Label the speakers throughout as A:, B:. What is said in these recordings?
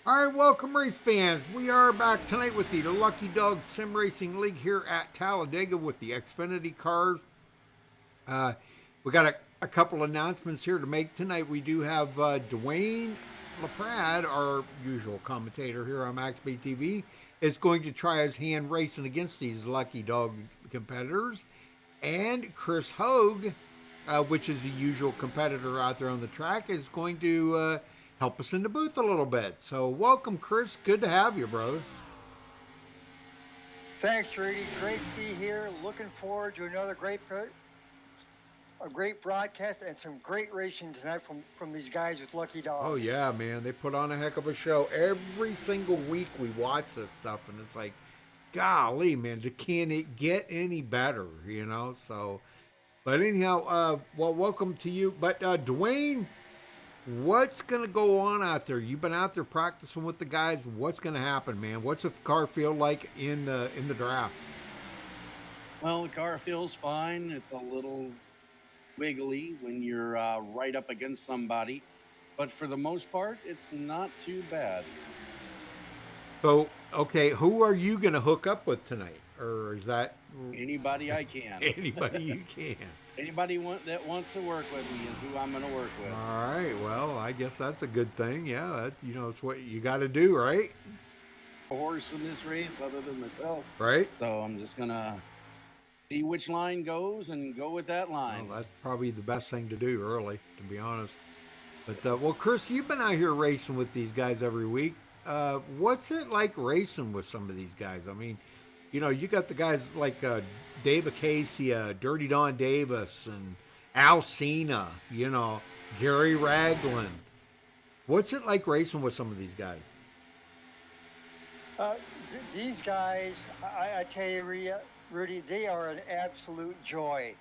A: All right, welcome race fans. We are back tonight with the Lucky Dog Sim Racing League here at Talladega with the Xfinity cars. We got a couple announcements here to make tonight. We do have Dwayne LaPrade, our usual commentator here on MaxspeedTV, is going to try his hand racing against these Lucky Dog competitors. And Chris Hogue, which is the usual competitor out there on the track, is going to help us in the booth a little bit. So welcome, Chris. Good to have you, brother.
B: Thanks, Rudy. Great to be here. Looking forward to another great broadcast and some great racing tonight from these guys with Lucky Dog.
A: Oh, yeah, man. They put on a heck of a show. Every single week we watch this stuff, and it's like, golly, man, can it get any better, you know? So, but anyhow, well, welcome to you. But Dwayne, what's going to go on out there? You've been out there practicing with the guys. What's going to happen, man? What's the car feel like in the draft?
C: Well, the car feels fine. It's a little wiggly when you're right up against somebody, but for the most part, it's not too bad.
A: So, okay, who are you going to hook up with tonight? Or is that
C: anybody I can?
A: Anybody you can.
C: Anybody that wants to work with me is who I'm going to work with.
A: All right. Well, I guess that's a good thing. Yeah, it's what you got to do, right?
C: A horse in this race other than myself.
A: Right.
C: So I'm just going to see which line goes and go with that line.
A: Well, that's probably the best thing to do, really, to be honest. But, well, Chris, you've been out here racing with these guys every week. What's it like racing with some of these guys? I mean, you know, you got the guys like Dave Acacia, Dirty Don Davis, and Al Cena, you know, Gary Ragland. What's it like racing with some of these guys?
B: These guys, I tell you, Rudy, they are an absolute joy.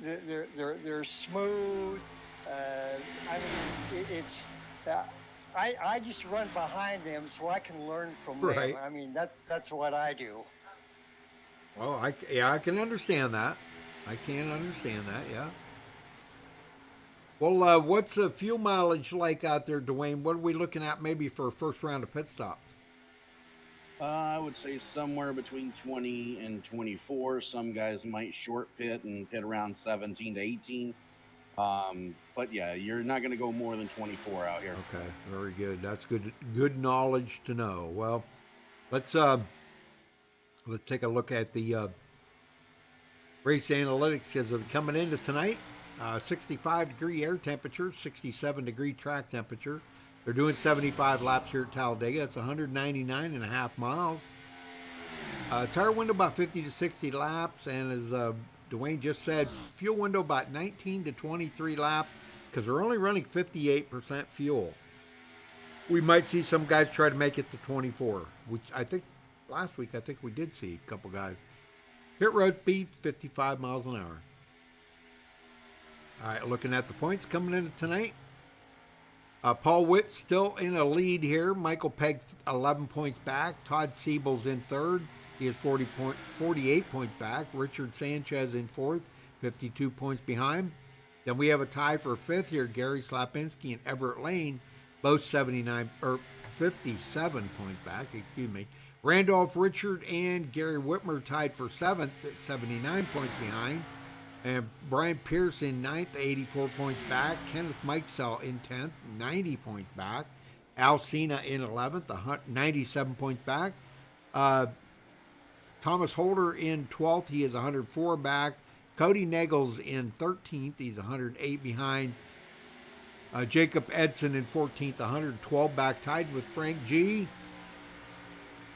B: They're smooth. I mean, it's. I just run behind them so I can learn from them. I mean, that's what I do.
A: Well, I can understand that. I can understand that, yeah. Well, what's the fuel mileage like out there, Dwayne? What are we looking at maybe for a first round of pit stops?
C: I would say somewhere between 20 and 24. Some guys might short pit and pit around 17 to 18. But yeah, you're not going to go more than 24 out here.
A: Okay, very good. That's good knowledge to know. Well, let's take a look at the race analytics as of coming into tonight. 65-degree air temperature, 67-degree track temperature. They're doing 75 laps here at Talladega. That's 199.5 miles. Tire window about 50 to 60 laps, and as Dwayne just said, fuel window about 19 to 23 laps because they're only running 58% fuel. We might see some guys try to make it to 24, which I think last week we did see a couple guys. Pit road speed 55 miles an hour. All right, looking at the points coming in tonight. Paul Witt still in a lead here. Michael Pegg 11 points back. Todd Siebel's in third. He is 48 points back. Richard Sanchez in fourth, 52 points behind. Then we have a tie for fifth here. Gary Slapinski and Everett Lane, both 57 points back. Excuse me. Randolph Richard and Gary Whitmer tied for seventh at 79 points behind. And Brian Pierce in ninth, 84 points back. Kenneth Mikesell in 10th, 90 points back. Al Cena in 11th, 97 points back. Thomas Holder in 12th, he is 104 back. Cody Naegels in 13th, he's 108 behind. Jacob Edson in 14th, 112 back, tied with Frank G.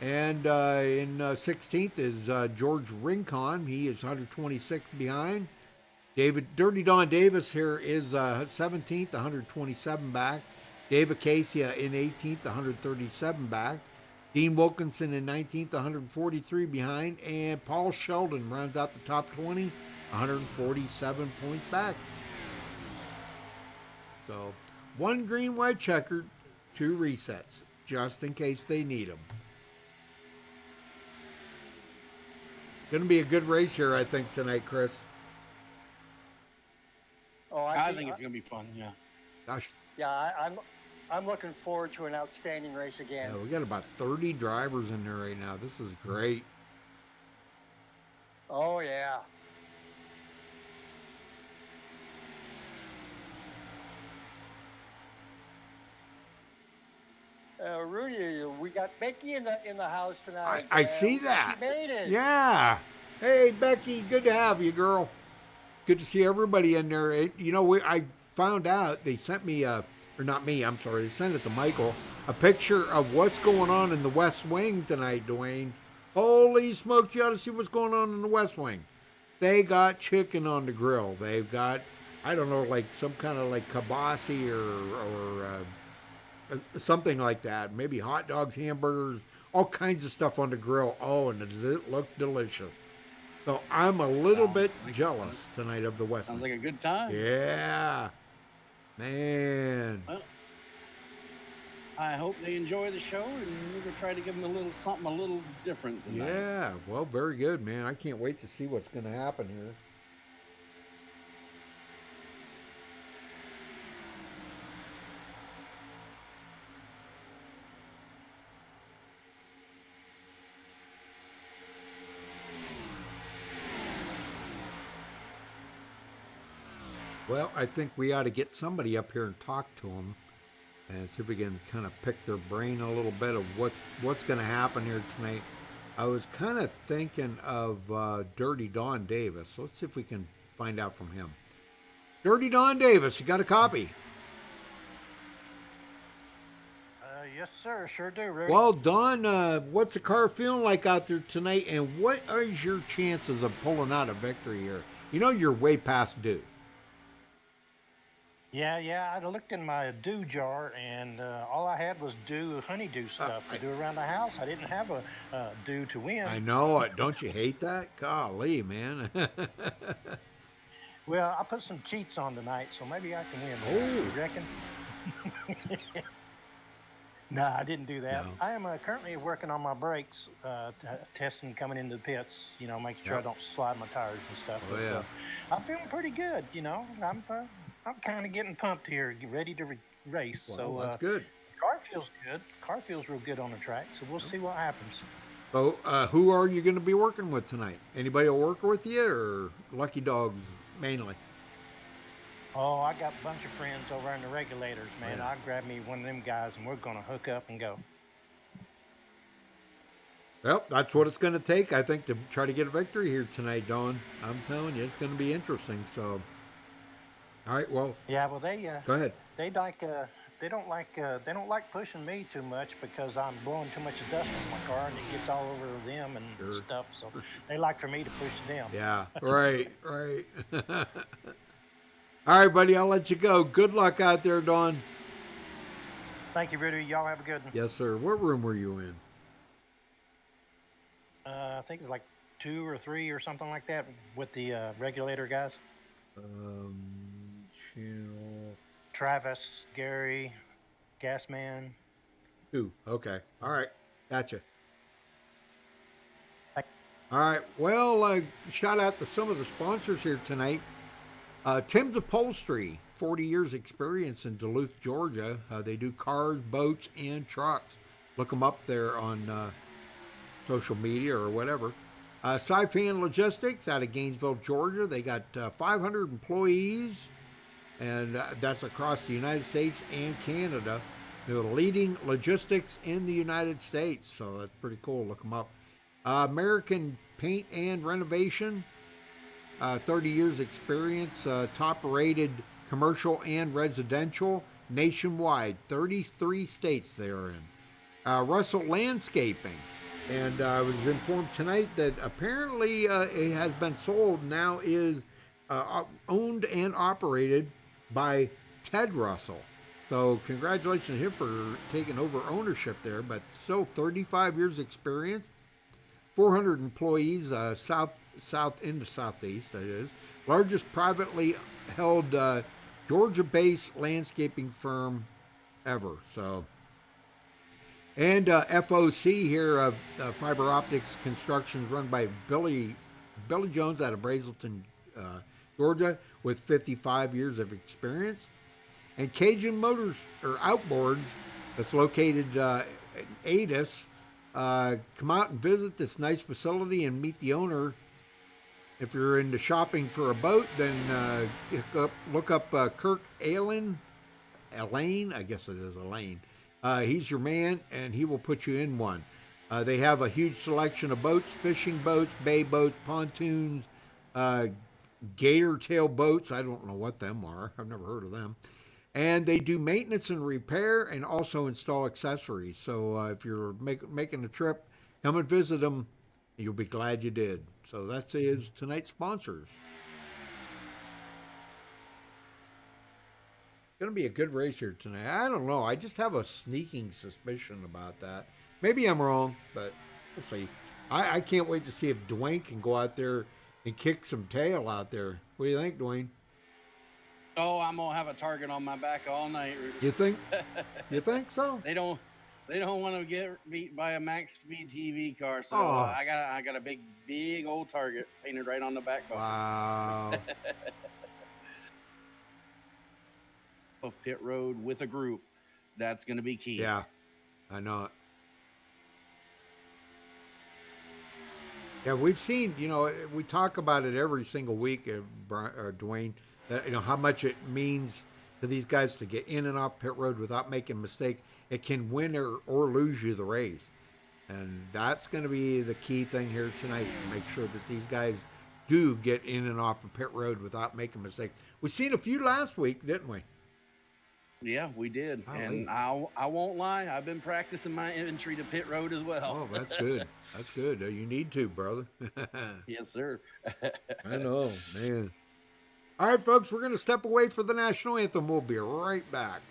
A: And in 16th is George Rincon. He is 126 behind. Dirty Don Davis here is 17th, 127 back. Dave Acacia in 18th, 137 back. Dean Wilkinson in 19th, 143 behind. And Paul Sheldon rounds out the top 20, 147 points back. So, one green, white checkered, 2 resets, just in case they need them. Going to be a good race here, I think, tonight, Chris.
B: Oh,
C: I think it's going to be fun. Yeah.
A: Gosh.
B: Yeah, I'm looking forward to an outstanding race again.
A: Yeah, we got about 30 drivers in there right now. This is great.
B: Oh yeah. Rudy, we got Becky in the house tonight.
A: I see that.
B: She made it.
A: Yeah. Hey, Becky, good to have you, girl. Good to see everybody in there. I found out they sent me or not me, I'm sorry, they sent it to Michael, a picture of what's going on in the West Wing tonight, Dwayne. Holy smokes, you ought to see what's going on in the West Wing. They got chicken on the grill. They've got, I don't know, like some kind of like kibasi or something like that. Maybe hot dogs, hamburgers, all kinds of stuff on the grill. Oh, and it looked delicious. So I'm a little bit jealous tonight of the West.
C: Sounds like a good time.
A: Yeah. Man.
C: Well, I hope they enjoy the show, and we're going to try to give them something a little different tonight.
A: Yeah. Well, very good, man. I can't wait to see what's going to happen here. Well, I think we ought to get somebody up here and talk to them and see if we can kind of pick their brain a little bit of what's going to happen here tonight. I was kind of thinking of Dirty Don Davis. Let's see if we can find out from him. Dirty Don Davis, you got a copy?
D: Yes, sir. Sure do, Rudy.
A: Well, Don, what's the car feeling like out there tonight, and what is your chances of pulling out a victory here? You know you're way past due.
D: Yeah. I looked in my dew jar, and all I had was honeydew stuff to do around the house. I didn't have a dew to win.
A: I know it. Don't you hate that? Golly, man.
D: Well, I put some cheats on tonight, so maybe I can win.
A: Oh.
D: You reckon? No, I didn't do that.
A: No.
D: I am currently working on my brakes, testing coming into the pits, making sure I don't slide my tires and stuff.
A: Oh, yeah.
D: I'm feeling pretty good, I'm I'm kind of getting pumped here, ready to race.
A: Well,
D: So
A: that's good.
D: car feels good. Car feels real good on the track. So we'll see what happens.
A: So, who are you going to be working with tonight? Anybody will work with you, or Lucky Dogs mainly?
D: Oh, I got a bunch of friends over in the regulators, man.
A: Yeah.
D: I'll grab me one of them guys, and we're gonna hook up and go.
A: Well, that's what it's going to take, I think, to try to get a victory here tonight, Don. I'm telling you, it's going to be interesting. So, all right, well,
D: Yeah, well, they
A: go ahead.
D: they don't like pushing me too much because I'm blowing too much dust on my car and it gets all over them and
A: Sure.
D: stuff. So they like for me to push them.
A: Yeah, right, right. All right, buddy, I'll let you go. Good luck out there, Don.
D: Thank you, Rudy. Y'all have a good one.
A: Yes, sir. What room were you in?
D: I think it's like 2 or 3 or something like that with the regulator guys.
A: Channel
D: Travis, Gary, Gasman.
A: 2. Okay. All right. Gotcha.
D: Thank-
A: All right. Well, shout out to some of the sponsors here tonight. Tim's Upholstery, 40 years experience in Duluth, Georgia. They do cars, boats, and trucks. Look them up there on social media or whatever. Sci-Fan Logistics out of Gainesville, Georgia. They got 500 employees, and that's across the United States and Canada. They're the leading logistics in the United States, so that's pretty cool. Look them up. American Paint and Renovation, 30 years experience, top-rated commercial and residential nationwide, 33 states they are in. Russell Landscaping. And I was informed tonight that apparently it has been sold, now is owned and operated by Ted Russell. So congratulations to him for taking over ownership there, but still 35 years experience, 400 employees, south into southeast, that is. Largest privately held Georgia-based landscaping firm ever. So. And FOC here, Fiber Optics Construction, run by Billy Jones out of Brazelton, Georgia, with 55 years of experience. And Cajun Motors, or Outboards, that's located in Adis. Come out and visit this nice facility and meet the owner. If you're into shopping for a boat, then look up Kirk Elaine, I guess it is Elaine. He's your man, and he will put you in one. They have a huge selection of boats, fishing boats, bay boats, pontoons, gator tail boats. I don't know what them are. I've never heard of them. And they do maintenance and repair and also install accessories. So if you're making a trip, come and visit them. You'll be glad you did. So that's tonight's sponsors. Going to be a good race here tonight. I don't know. I just have a sneaking suspicion about that. Maybe I'm wrong, but we'll see. I can't wait to see if Dwayne can go out there and kick some tail out there. What do you think, Dwayne?
C: Oh, I'm gonna have a target on my back all night, Rudy.
A: You think? You think so?
C: They don't want to get beat by a MaxspeedTV car, so
A: Oh.
C: I got a big old target painted right on the back bumper.
A: Wow.
C: Of pit road with a group, that's going to be key.
A: Yeah, I know it. Yeah, we've seen, we talk about it every single week, Dwayne, that, how much it means to these guys to get in and off pit road without making mistakes. It can win or lose you the race. And that's going to be the key thing here tonight, to make sure that these guys do get in and off the pit road without making mistakes. We've seen a few last week, didn't we?
C: Yeah, we did.
A: Oh,
C: and I won't lie, I've been practicing my entry to pit road as well.
A: Oh, that's good. That's good. You need to, brother.
C: Yes, sir.
A: I know, man. All right, folks, we're going to step away for the national anthem. We'll be right back.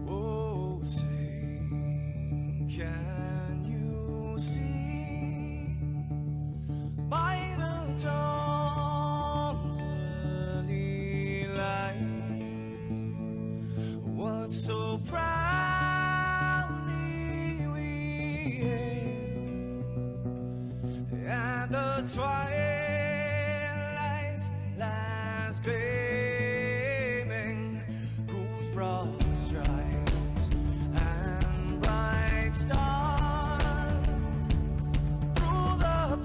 E: Oh, say, can you see so proudly we hailed, and the twilight's last gleaming, whose broad stripes and bright stars through the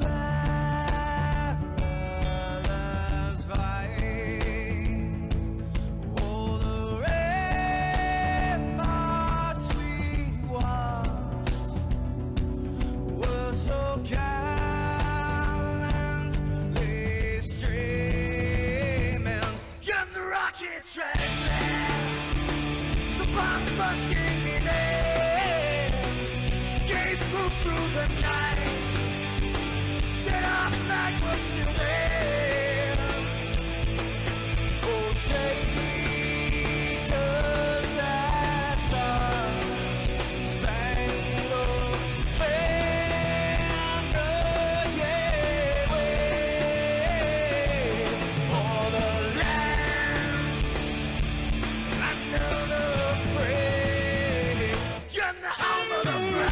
E: perilous fights, oh, the ramparts we watched were so gallantly streaming, and the rocket treadless, the bombs bursting in air, gave proof through the night that our flag was still there. Oh, traitors that star-spangled banner, yeah, wave for the land under the frame, and the home of the brave.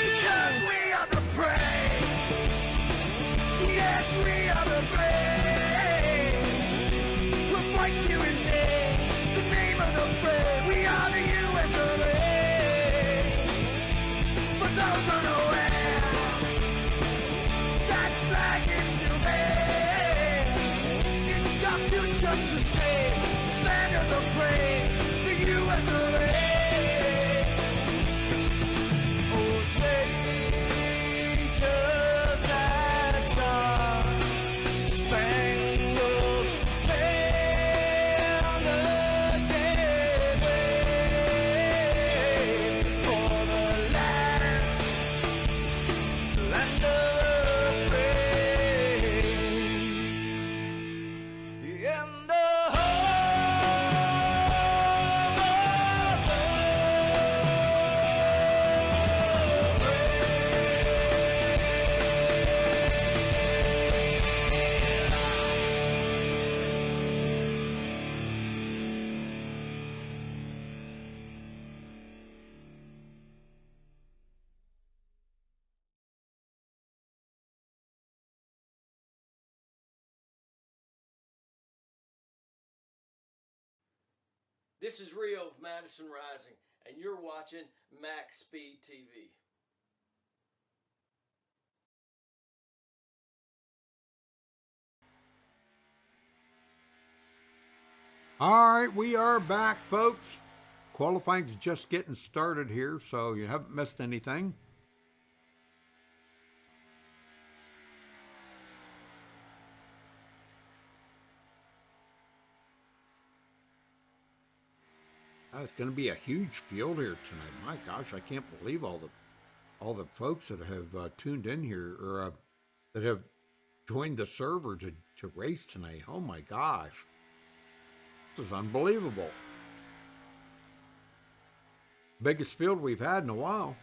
E: Because we are the brave. Yes, we are the brave. We'll fight you in name, the name of the brave. We are the US of A. For those unaware, that flag is still there. It's our future to save, this land of the brave, the US of A. Oh, traitors that star-spangled banner, yeah, wave for the land of the brave, and the
F: This is Rio of Madison Rising, and you're watching MaxspeedTV.
A: All right, we are back, folks. Qualifying's just getting started here, so you haven't missed anything. It's going to be a huge field here tonight. My gosh, I can't believe all the folks that have tuned in here or that have joined the server to race tonight. Oh my gosh, this is unbelievable. Biggest field we've had in a while.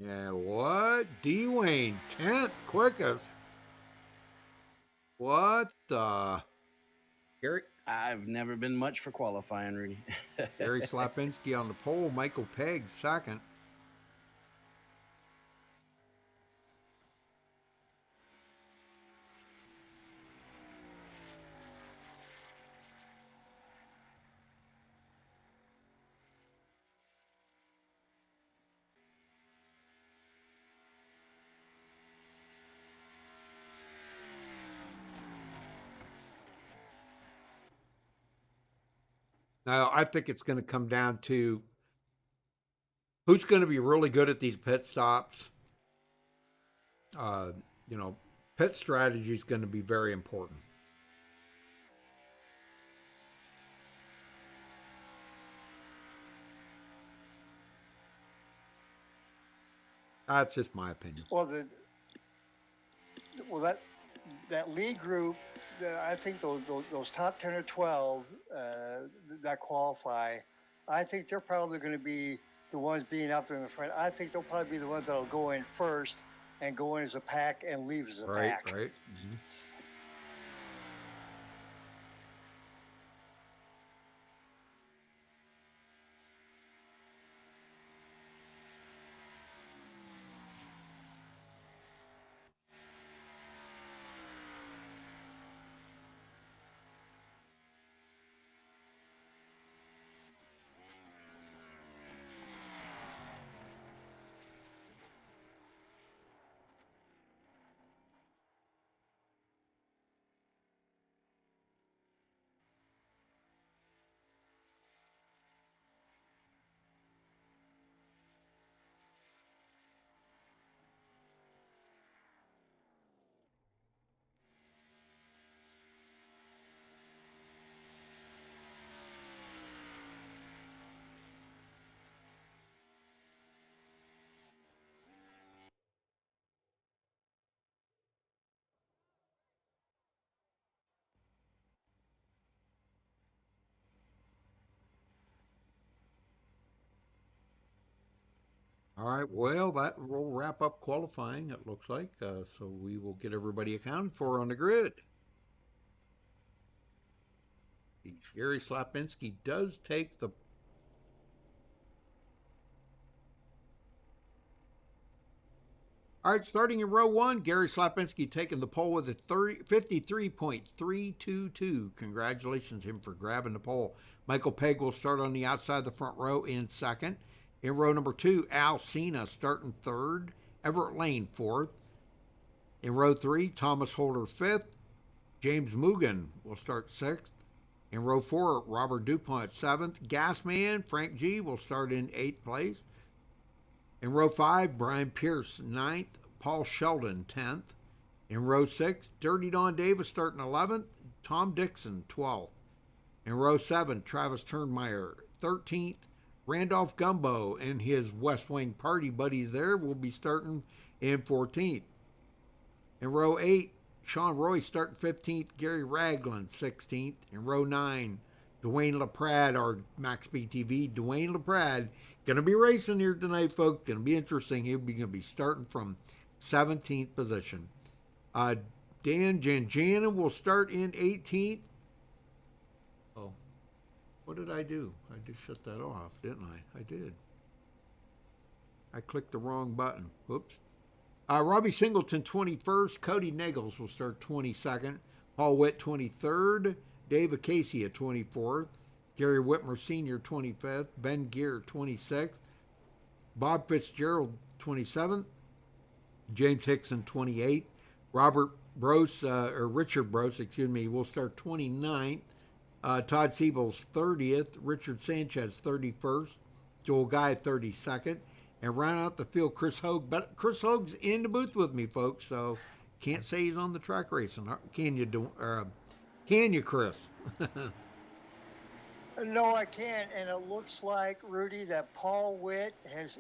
A: Yeah, what? Dwayne, 10th quickest. What the? Gary?
C: I've never been much for qualifying, Rudy.
A: Gary Slapinski on the pole. Michael Pegg, second. Now, I think it's going to come down to who's going to be really good at these pit stops. You know, pit strategy is going to be very important. That's just my opinion.
B: Well, that lead group, I think those top 10 or 12 that qualify, I think they're probably going to be the ones being out there in the front. I think they'll probably be the ones that'll go in first and go in as a pack and leave as a pack.
A: Right. Mm-hmm. All right, well, that will wrap up qualifying, it looks like. So we will get everybody accounted for on the grid. Gary Slapinski does take the... All right, starting in row one, Gary Slapinski taking the pole with a 53.322. Congratulations him for grabbing the pole. Michael Pegg will start on the outside of the front row in second. In row number two, Al Cena starting third. Everett Lane fourth. In row three, Thomas Holder fifth. James Mugen will start sixth. In row four, Robert DuPont seventh. Gasman Frank G will start in eighth place. In row five, Brian Pierce ninth. Paul Sheldon 10th. In row six, Dirty Don Davis starting 11th. Tom Dixon 12th. In row seven, Travis Turnmeyer 13th. Randolph Gumbo and his West Wing party buddies there will be starting in 14th. In row 8, Sean Royce starting 15th. Gary Ragland 16th. In row 9, Dwayne LaPrade, our MaxspeedTV, Dwayne LaPrade, going to be racing here tonight, folks. Going to be interesting. He'll be going to be starting from 17th position. Dan Janjana will start in 18th. Oh. What did I do? I just shut that off, didn't I? I did. I clicked the wrong button. Whoops. Robbie Singleton, 21st. Cody Nagels will start 22nd. Paul Witt, 23rd. Dave Acacia, 24th. Gary Whitmer Sr., 25th. Ben Gear, 26th. Bob Fitzgerald, 27th. James Hickson, 28th. Richard Brose, will start 29th. Todd Siebel's 30th, Richard Sanchez 31st, Joel Guy 32nd, and round out the field Chris Hogue. But Chris Hogue's in the booth with me, folks, so can't say he's on the track racing. Can you, Chris?
B: No, I can't. And it looks like, Rudy, that Paul Witt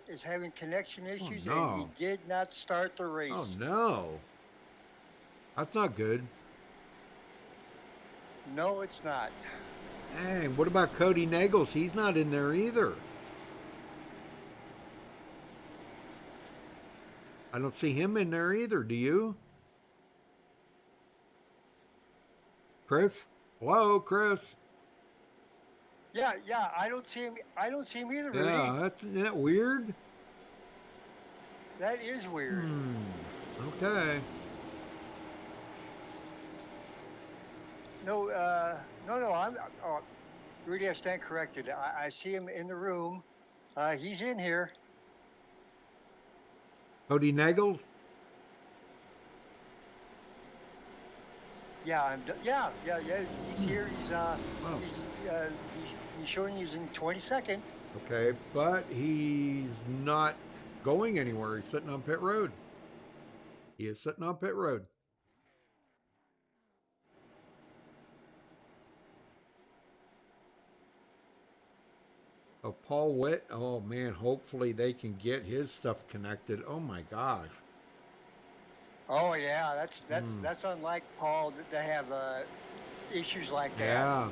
B: is having connection issues, and he did not start the race.
A: Oh, no. That's not good.
B: No, it's not.
A: Dang, what about Cody Nagels? He's not in there either. I don't see him in there either. Do you? Chris? Hello, Chris?
B: Yeah, I don't see him. I don't see him either, Rudy.
A: Yeah, isn't that weird?
B: That is weird.
A: Okay.
B: No, I'm Rudy. I stand corrected. I see him in the room. He's in here.
A: Cody Nagels?
B: Yeah, he's here. He's showing he's in 22nd.
A: Okay, but he's not going anywhere. He's sitting on pit road. He is sitting on pit road. Oh, Paul Witt. Oh, man, hopefully they can get his stuff connected. Oh, my gosh.
B: Oh yeah, that's unlike Paul to have issues like that.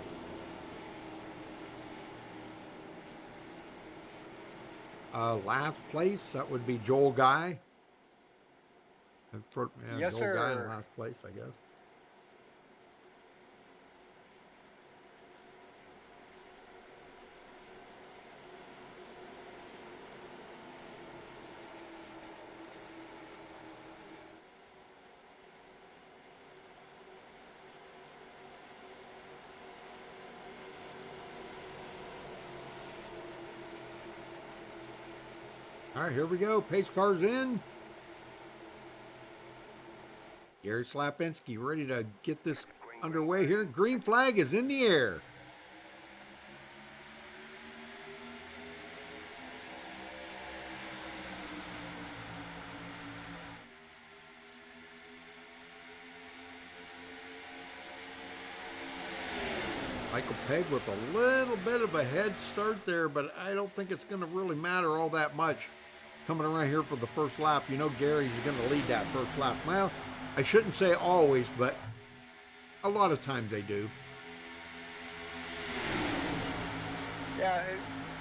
A: Yeah. Last place, that would be Joel Guy.
B: Yes,
A: Joel Guy in
B: sir.
A: last place, I guess. All right, here we go. Pace car's in. Gary Slapinski ready to get this underway here. Green flag is in the air. Michael Pegg with a little bit of a head start there, but I don't think it's going to really matter all that much. Coming around here for the first lap, you know Gary's going to lead that first lap. Well, I shouldn't say always, but a lot of times they do.
B: Yeah,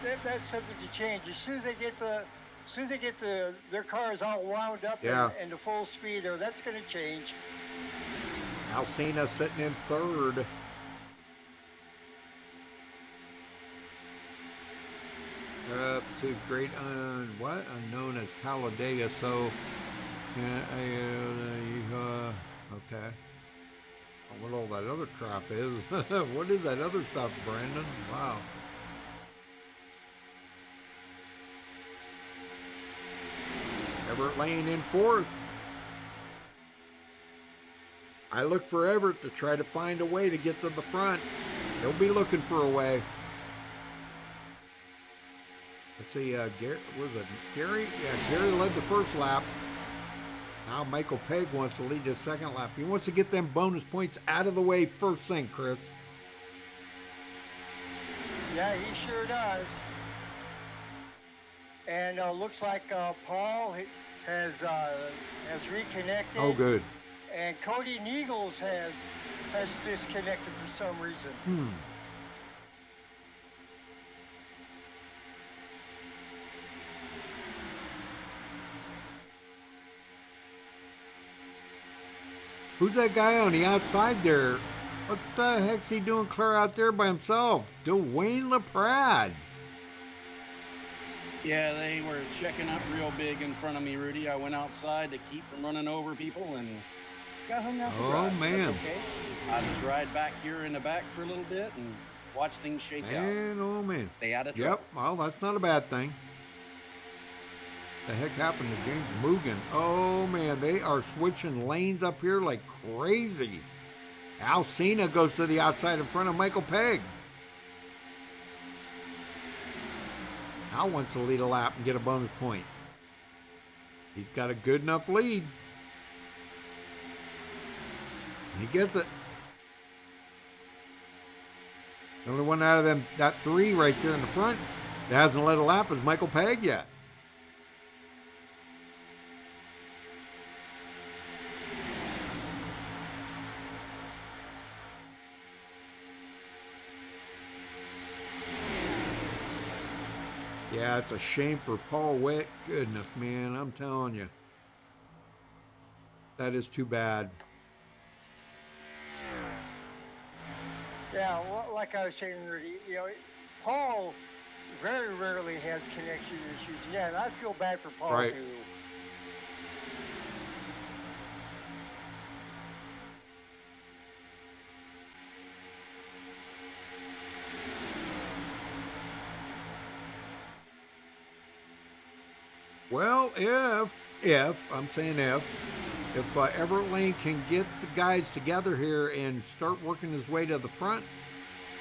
B: that's something to change. As soon as they get their cars all wound up and to full speed, that's going to change.
A: Alcina sitting in third. Up to great unknown as Talladega. So, okay. What all that other crap is? What is that other stuff, Brandon? Wow. Everett Lane in fourth. I look for Everett to try to find a way to get to the front. He'll be looking for a way. Let's see, Gary, was it Gary? Yeah, Gary led the first lap. Now Michael Pegg wants to lead the second lap. He wants to get them bonus points out of the way first thing, Chris.
B: Yeah, he sure does. And looks like Paul has reconnected.
A: Oh, good.
B: And Cody Niegels has disconnected for some reason.
A: Who's that guy on the outside there? What the heck's he doing clear out there by himself? Dwayne LaPrade.
C: Yeah, they were checking up real big in front of me, Rudy. I went outside to keep from running over people and got hung out.
A: Oh, man.
C: That's okay. I just ride back here in the back for a little bit and watch things shake out.
A: Man, oh, man.
C: Stay out of trouble.
A: Yep, well, that's not a bad thing. The heck happened to James Mugen? Oh, man, they are switching lanes up here like crazy. Alcina goes to the outside in front of Michael Pegg. Al wants to lead a lap and get a bonus point. He's got a good enough lead. He gets it. The only one out of them, that three right there in the front that hasn't led a lap is Michael Pegg yet. Yeah, it's a shame for Paul Witt. Goodness, man, I'm telling you. That is too bad.
B: Yeah, like I was saying, Rudy, you know, Paul very rarely has connection issues. Yeah, and I feel bad for Paul
A: Right.
B: too.
A: Well, if I'm saying if Everett Lane can get the guys together here and start working his way to the front,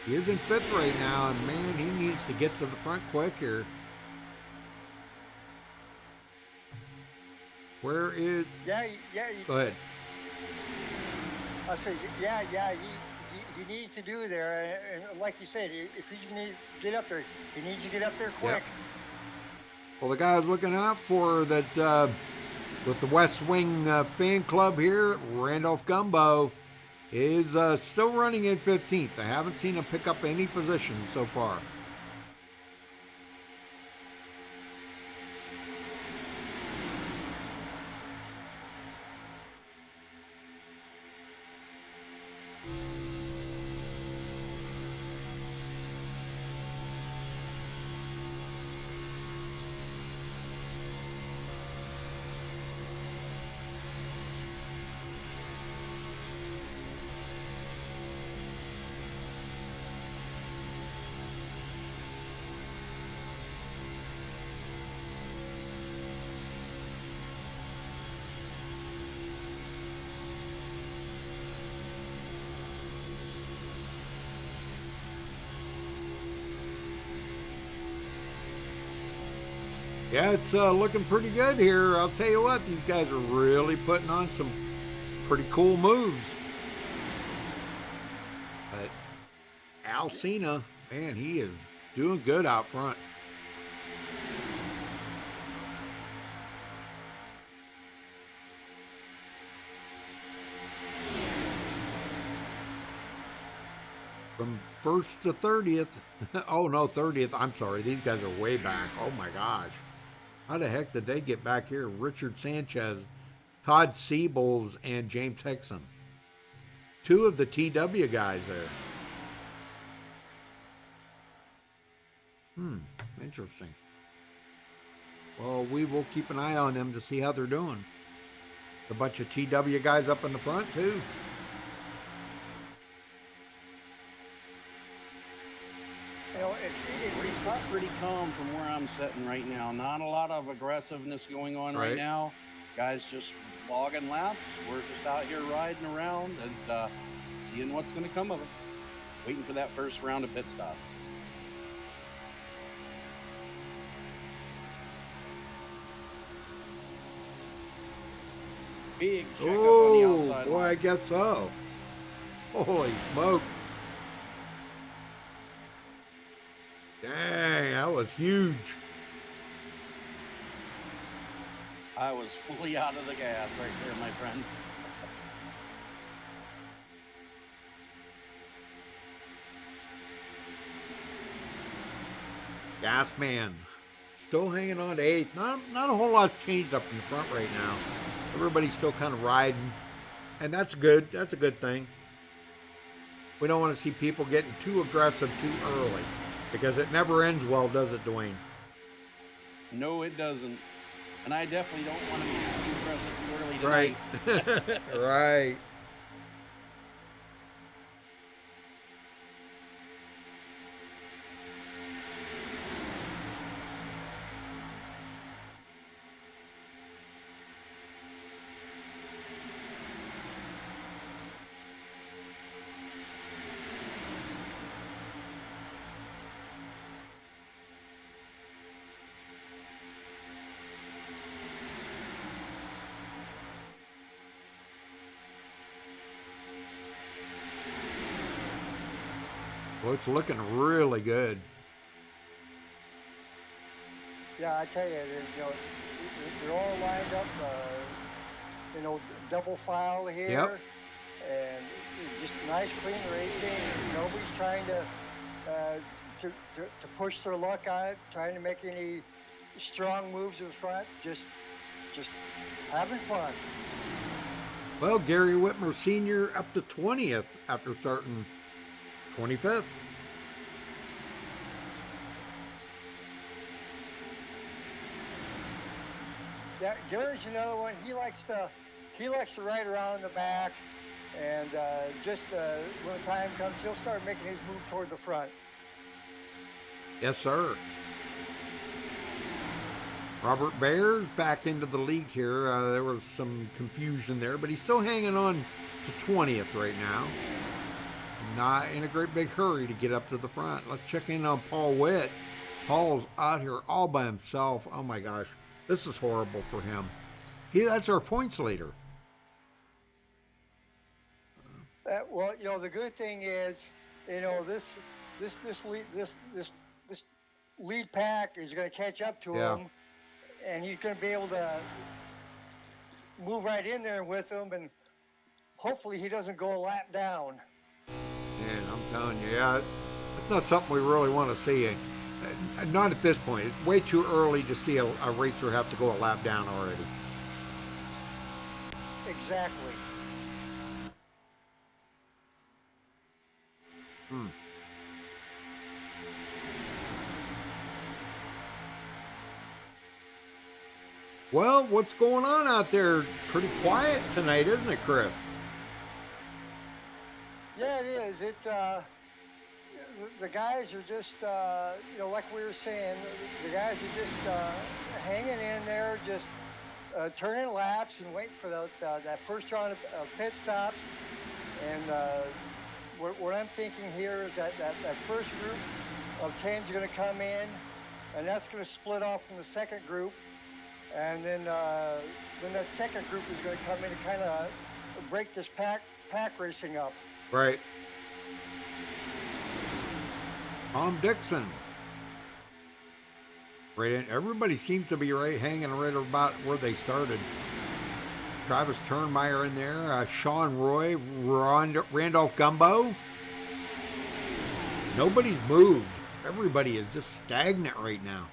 A: he is in fifth right now, and man, he needs to get to the front quick here. Where is?
B: Yeah.
A: Go ahead.
B: I said, yeah. He needs to do there, and like you said, if he needs to get up there, he needs to get up there quick.
A: Yep. Well, the guy I was looking out for that with the West Wing fan club here, Randolph Gumbo, is still running in 15th. I haven't seen him pick up any position so far. Yeah, it's looking pretty good here. I'll tell you what, these guys are really putting on some pretty cool moves. But Alcina, man, he is doing good out front. From first to 30th. Oh, no, 30th. I'm sorry. These guys are way back. Oh, my gosh. How the heck did they get back here? Richard Sanchez, Todd Siebels, and James Hickson. Two of the TW guys there. Interesting. Well, we will keep an eye on them to see how they're doing. A bunch of TW guys up in the front, too.
B: You know,
C: It's not pretty calm from where I'm sitting right now. Not a lot of aggressiveness going on right now. Guys just logging laps. We're just out here riding around and seeing what's going to come of it. Waiting for that first round of pit stop. Big checkup on the outside
A: boy,
C: line.
A: I guess so. Holy smoke. Dang, that was huge.
C: I was fully out of the gas right there, my friend.
A: Gas man. Still hanging on to 8th. Not a whole lot's changed up in the front right now. Everybody's still kind of riding. And that's good. That's a good thing. We don't want to see people getting too aggressive too early. Because it never ends well, does it, Dwayne?
C: No, it doesn't. And I definitely don't want to be too aggressive too early tonight.
A: Right. Right. Well, it's looking really good.
B: Yeah, I tell you, they're all lined up, double file here.
A: Yep.
B: And just nice, clean racing. Nobody's trying to push their luck on it, trying to make any strong moves to the front. Just having fun.
A: Well, Gary Whitmer Sr. up to 20th after starting 25th.
B: Yeah, Gary's another one. He likes to ride around in the back, and just when the time comes, he'll start making his move toward the front.
A: Yes, sir. Robert Bear's back into the league here. There was some confusion there, but he's still hanging on to 20th right now. Not in a great big hurry to get up to the front. Let's check in on Paul Witt. Paul's out here all by himself. Oh my gosh, this is horrible for him. That's our points leader.
B: Well, you know, the good thing is, you know, this lead pack is going to catch up to him, and he's going to be able to move right in there with him, and hopefully he doesn't go a lap down.
A: And I'm telling you, yeah, it's not something we really want to see. Not at this point. It's way too early to see a racer have to go a lap down already.
B: Exactly.
A: Well, what's going on out there? Pretty quiet tonight, isn't it, Chris?
B: Yeah, it is. The guys are just, you know, like we were saying, the guys are just hanging in there, just turning laps and waiting for that first round of pit stops. And what I'm thinking here is that first group of 10 is going to come in, and that's going to split off from the second group. And then that second group is going to come in and kind of break this pack racing up.
A: Right. Tom Dixon. Right in. Everybody seems to be hanging right about where they started. Travis Turnmeyer in there. Sean Roy. Randolph Gumbo. Nobody's moved. Everybody is just stagnant right now.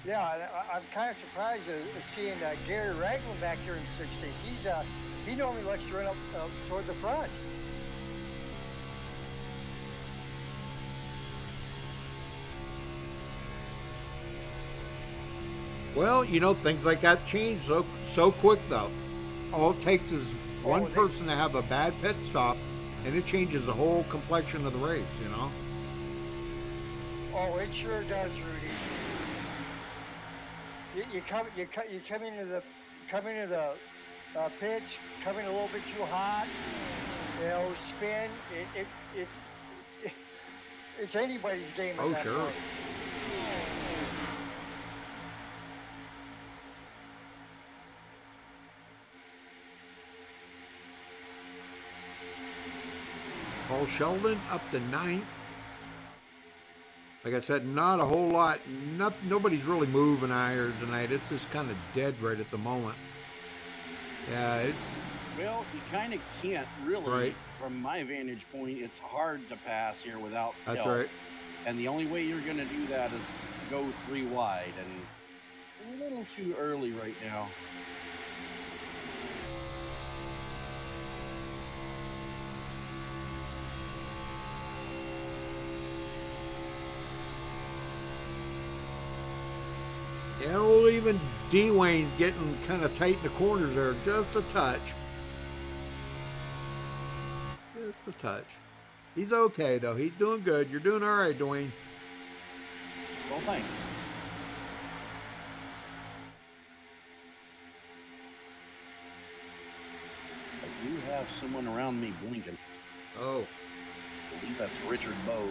B: Yeah, I'm kind of surprised at seeing Gary Ragland back here in 16th. He normally likes to run up toward the front.
A: Well, you know, things like that change so quick, though. All it takes is one person to have a bad pit stop, and it changes the whole complexion of the race, you know?
B: Oh, it sure does, Rudy. You come into the pitch, coming a little bit too hot, you know, spin. It's anybody's game at that point.
A: Paul Sheldon up to 9th. Like I said, not a whole lot. Nobody's really moving out here tonight. It's just kind of dead right at the moment. Yeah.
C: Well, you kind of can't really.
A: Right.
C: From my vantage point, it's hard to pass here without
A: That's
C: help.
A: right.
C: And the only way you're going to do that is go 3 wide, and a little too early right now.
A: Yeah, well, even D-Wayne's getting kind of tight in the corners there, just a touch. Just a touch. He's okay, though. He's doing good. You're doing all right, Dwayne.
C: Well, thanks. I do have someone around me blinking.
A: Oh.
C: I believe that's Richard Bose.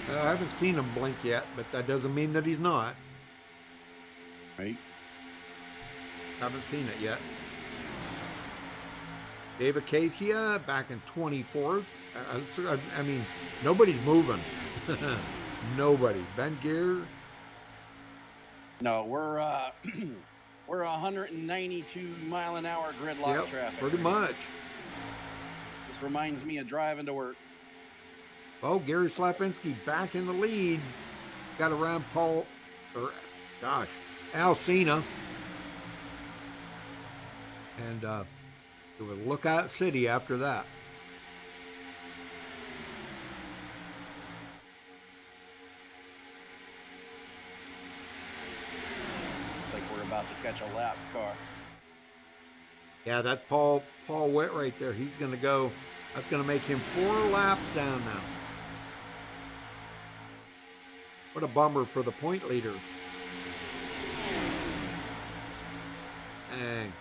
A: I haven't seen him blink yet, but that doesn't mean that he's not.
C: Right?
A: Haven't seen it yet. Dave Acacia back in 24th. I mean, nobody's moving. Nobody. Ben Gear.
C: No, we're We're 192-mile-an-hour gridlock
A: Yep,
C: traffic.
A: pretty much.
C: This reminds me of driving to work.
A: Oh, Gary Slapinski back in the lead. Got around Alcina. And it was Lookout City after that.
C: Looks like we're about to catch a lap car.
A: Yeah, that Paul Witt right there. He's going to go. That's going to make him 4 laps down now. What a bummer for the point leader. Dang.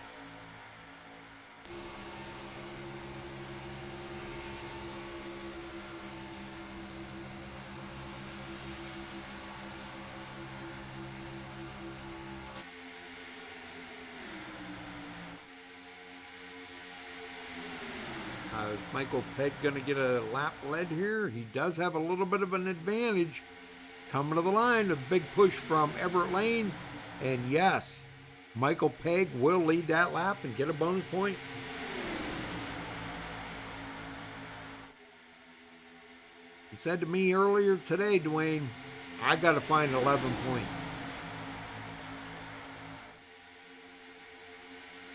A: Michael Pegg going to get a lap lead here. He does have a little bit of an advantage. Coming to the line, a big push from Everett Lane. And yes, Michael Pegg will lead that lap and get a bonus point. He said to me earlier today, Dwayne, I got to find 11 points.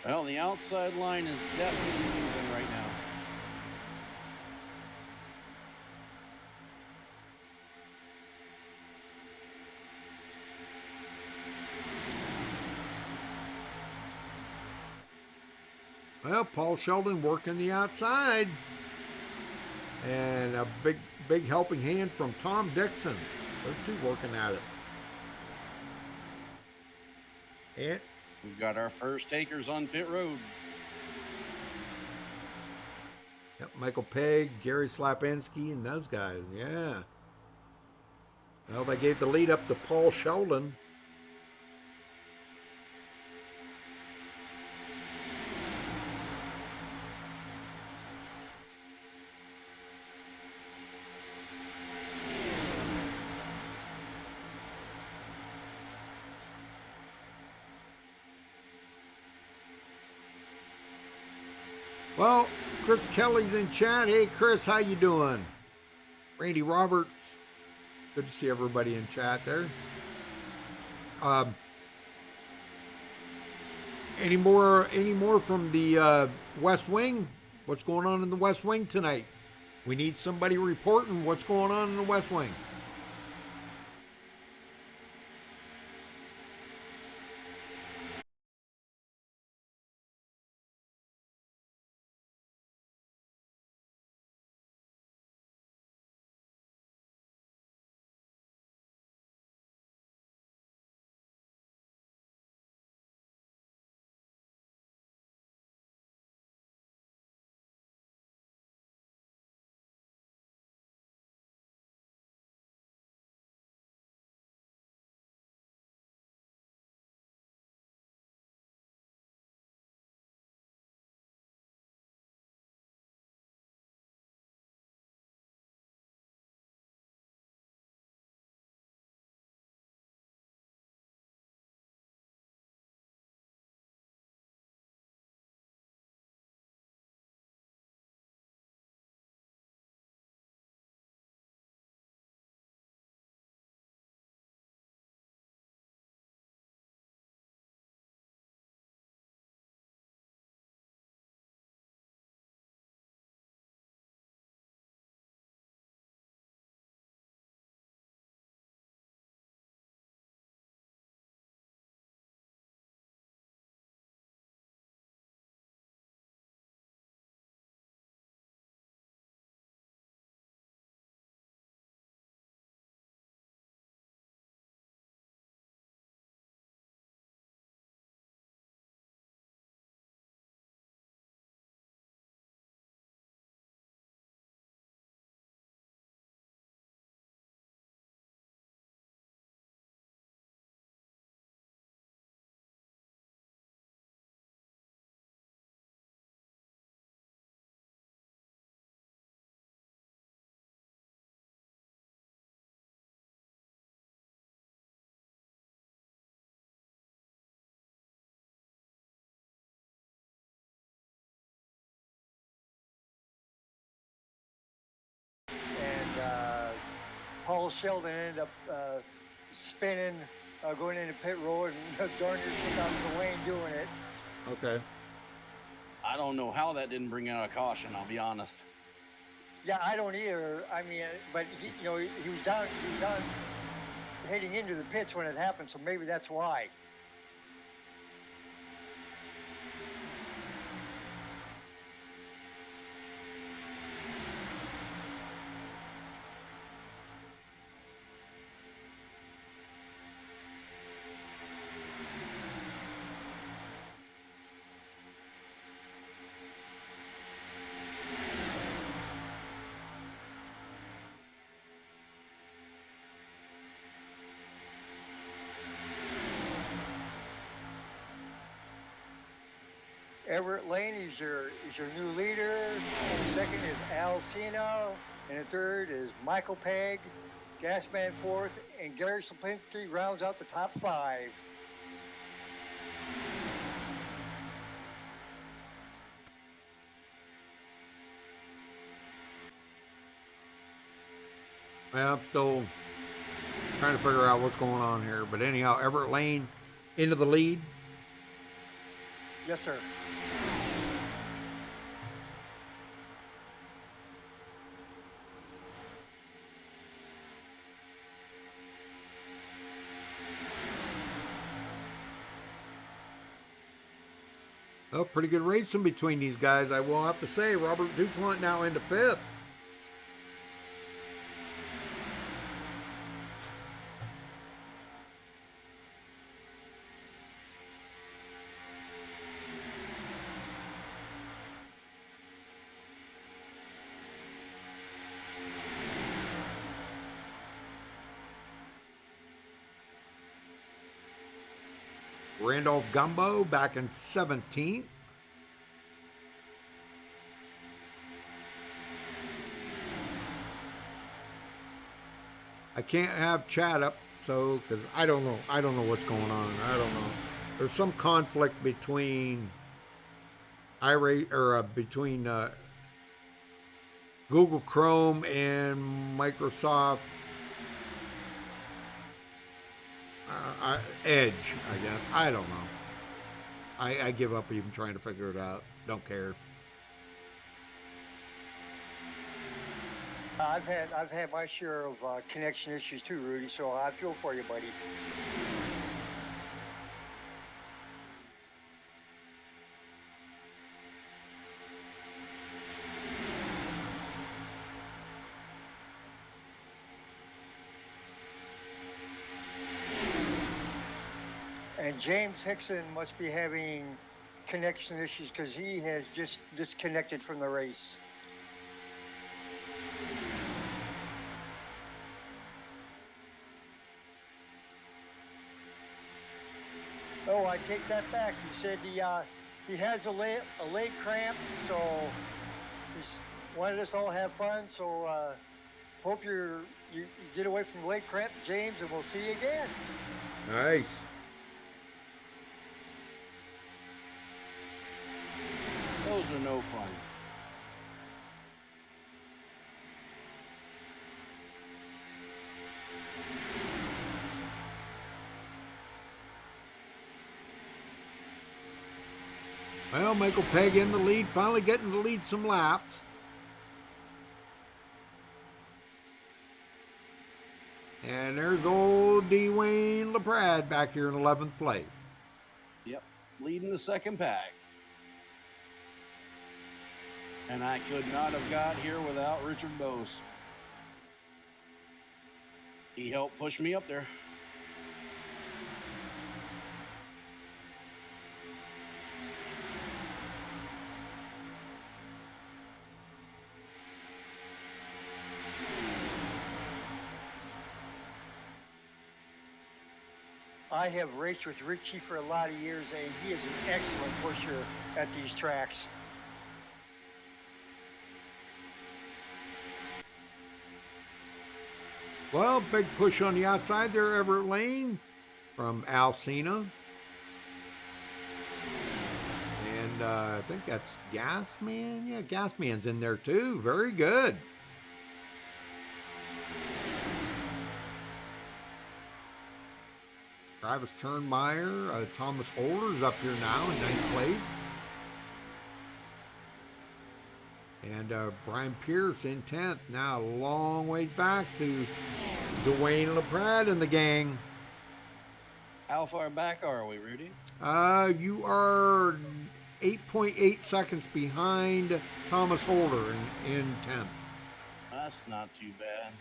C: Well, the outside line is definitely moving right now.
A: Well, Paul Sheldon working the outside. And a big helping hand from Tom Dixon. Those two working at it. And
C: We've got our first takers on pit road.
A: yep, Michael Pegg, Gary Slapinski, and those guys. Yeah. Well, they gave the lead up to Paul Sheldon. Well, Chris Kelly's in chat. Hey, Chris, how you doing? Randy Roberts. Good to see everybody in chat there. Any more from the West Wing? What's going on in the West Wing tonight? We need somebody reporting what's going on in the West Wing.
B: Will Sheldon ended up spinning, going into pit road, and darn near took out Dwayne doing it.
A: Okay.
C: I don't know how that didn't bring out a caution, I'll be honest.
B: Yeah, I don't either. I mean, but he was down heading into the pits when it happened, so maybe that's why. Everett Lane is your new leader. The second is Al Cena, and the third is Michael Pegg, Gasman fourth, and Gary Slipinski rounds out the top 5.
A: Well, I'm still trying to figure out what's going on here. But anyhow, Everett Lane into the lead.
B: Yes, sir.
A: Well, pretty good racing between these guys, I will have to say. Robert DuPont now into 5th. Randolph Gumbo back in 17th. I can't have chat up, so because I don't know what's going on. I don't know. There's some conflict between between Google Chrome and Microsoft Edge, I guess. I don't know. I give up even trying to figure it out. Don't care.
B: I've had my share of connection issues too, Rudy. So I feel for you, buddy. And James Hickson must be having connection issues because he has just disconnected from the race. Oh, I take that back. He said he has a leg cramp, so he's wanted us all to have fun. So hope you get away from leg cramp, James, and we'll see you again.
A: Nice.
C: Those are no fun.
A: Well, Michael Pegg in the lead, finally getting to lead some laps. And there's old Dwayne LaPrade back here in 11th place.
C: Yep, leading the second pack. And I could not have got here without Richard Bose. He helped push me up there.
B: I have raced with Richie for a lot of years, and he is an excellent pusher at these tracks.
A: Well, big push on the outside there, Everett Lane from Al Cena. And I think that's Gasman. Yeah, Gasman's in there too. Very good. Travis Turnmeyer, Thomas Holder's up here now in 9th place. And Brian Pierce in 10th. Now a long ways back to Dwayne LaPrade and the gang.
C: How far back are we, Rudy?
A: You are 8.8 seconds behind Thomas Holder in 10th.
C: That's not too bad.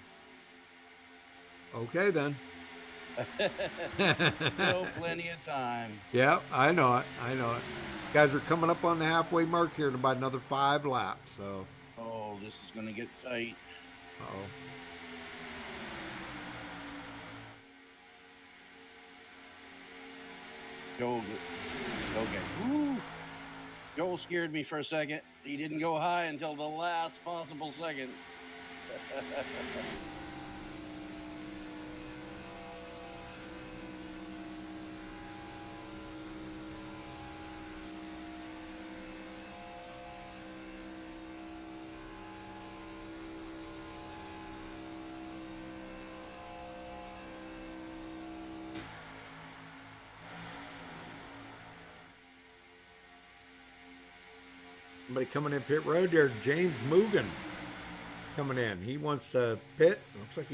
A: Okay, then.
C: Still plenty of time.
A: Yeah, I know it. Guys are coming up on the halfway mark here in about another 5 laps. So.
C: Oh, this is going to get tight.
A: Uh-oh.
C: Joel, okay. Woo. Joel scared me for a second. He didn't go high until the last possible second.
A: Somebody coming in pit road there, James Mugen coming in. He wants to pit. Looks like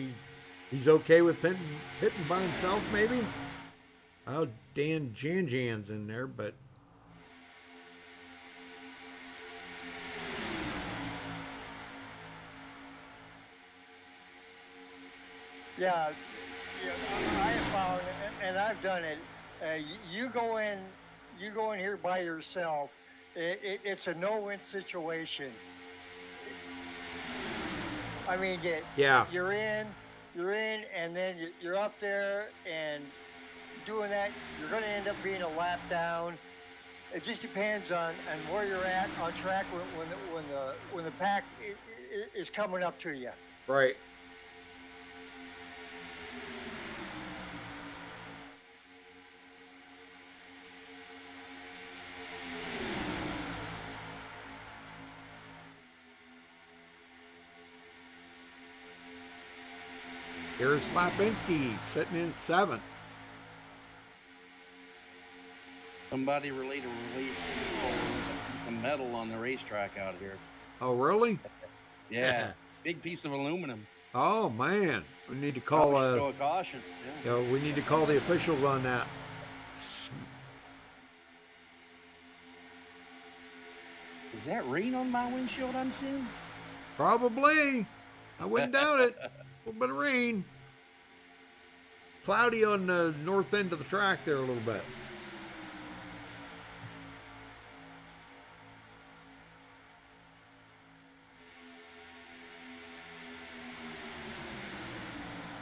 A: he's okay with pitting by himself, maybe. Oh, Dan Janjan's in there, but
B: Yeah, I have found, and I've done it. You go in here by yourself. It's a no-win situation. I mean,
A: yeah,
B: you're in, and then you're up there, and doing that, you're going to end up being a lap down. It just depends on where you're at on track when the pack is coming up to you.
A: right. Here's Slapinski sitting in 7th.
C: Somebody released some metal on the racetrack out here.
A: Oh, really?
C: Yeah, big piece of aluminum.
A: Oh, man. We need to call
C: Show a caution. Yeah.
A: we need to call the officials on that.
C: Is that rain on my windshield I'm seeing?
A: Probably. I wouldn't doubt it. A little bit of rain. Cloudy on the north end of the track there a little bit.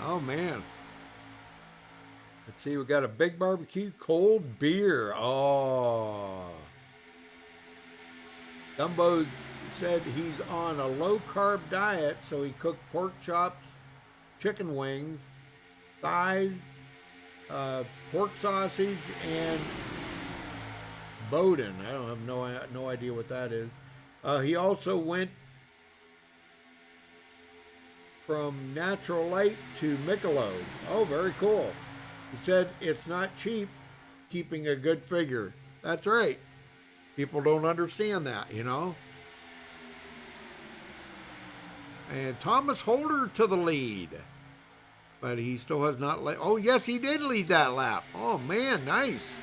A: Oh, man. Let's see, we got a big barbecue, cold beer. Oh. Dumbo said he's on a low-carb diet, so he cooked pork chops, chicken wings, thighs, pork sausage, and Bowden. I don't have no idea what that is. He also went from Natural Light to Michelob. Oh, very cool. He said it's not cheap keeping a good figure. That's right. People don't understand that, you know. And Thomas Holder to the lead. But he still has not led. Oh, yes, he did lead that lap. Oh, man, nice.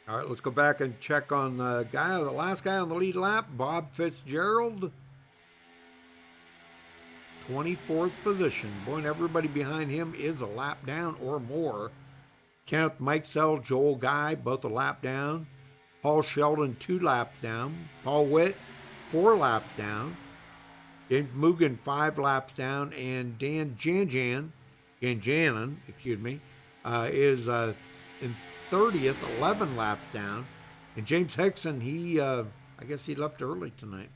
A: All right, let's go back and check on the last guy on the lead lap, Bob Fitzgerald. 24th position. Boy, and everybody behind him is a lap down or more. Kenneth Mikesell, Joel Guy, both a lap down. Paul Sheldon, 2 laps down. Paul Witt, 4 laps down. James Mugen, 5 laps down. And Dan Janjanen, is in 30th, 11 laps down. And James Hickson, I guess he left early tonight.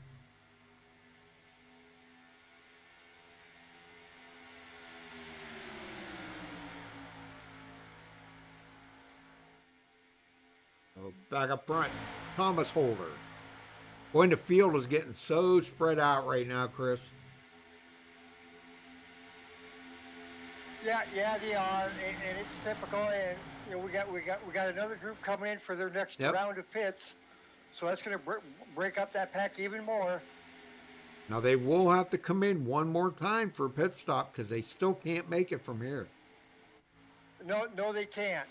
A: So back up front, Thomas Holder. Boy, the field is getting so spread out right now, Chris.
B: Yeah, they are, and it's typical. And you know, we got another group coming in for their next round of pits, so that's going to break up that pack even more.
A: Now they will have to come in one more time for a pit stop because they still can't make it from here.
B: No, they can't.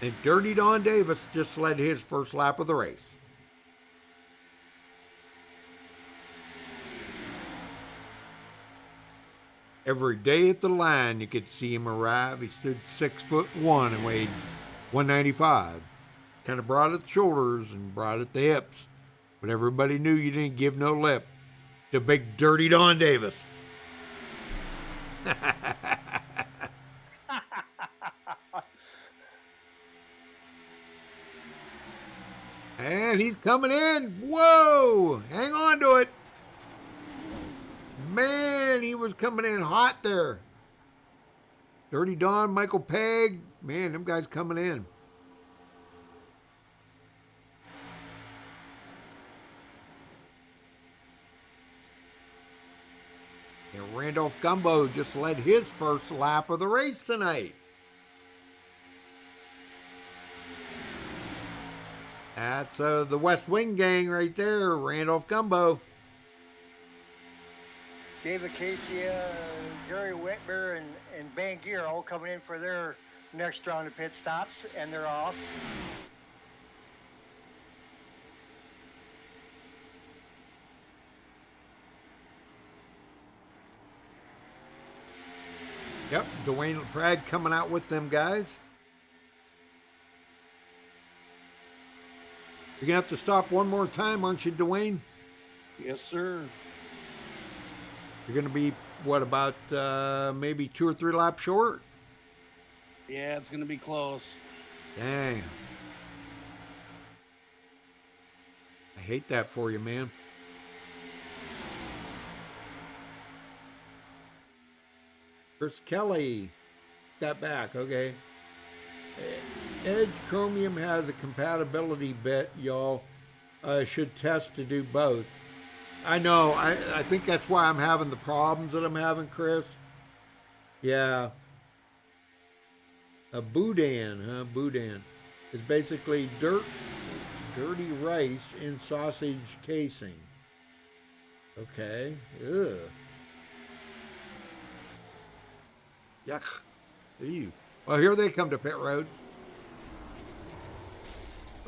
A: And Dirty Don Davis just led his first lap of the race. Every day at the line, you could see him arrive. He stood 6'1" and weighed 195. Kind of broad at the shoulders and broad at the hips. But everybody knew you didn't give no lip to Big Dirty Don Davis. And he's coming in. Whoa! Hang on to it. Man, he was coming in hot there. Dirty Don, Michael Pegg. Man, them guys coming in. And Randolph Gumbo just led his first lap of the race tonight. That's the West Wing gang right there, Randolph Gumbo.
B: David Casey, Jerry Whitmer, and Ben Gear all coming in for their next round of pit stops, and they're off.
A: Yep, Dwayne Prague coming out with them guys. You're going to have to stop one more time, aren't you, Dwayne?
C: Yes, sir.
A: You're going to be, what, about maybe 2 or 3 laps short?
C: Yeah, it's going to be close.
A: Dang. I hate that for you, man. Chris Kelly got back, okay. Edge Chromium has a compatibility bit, y'all. Should test to do both. I know. I think that's why I'm having the problems that I'm having, Chris. Yeah. A boudin, huh? Boudin is basically dirty rice in sausage casing. Okay. Ugh. Yuck. Ew. Well, here they come to pit road.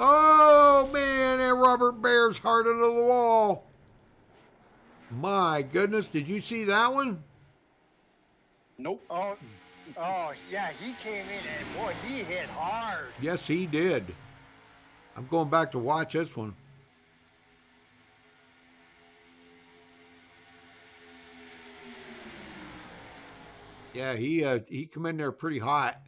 A: Oh, man, and Robert Bear's hard into the wall. My goodness, did you see that one?
C: Nope.
B: Oh, yeah, he came in and, boy, he hit hard.
A: Yes, he did. I'm going back to watch this one. Yeah, he come in there pretty hot.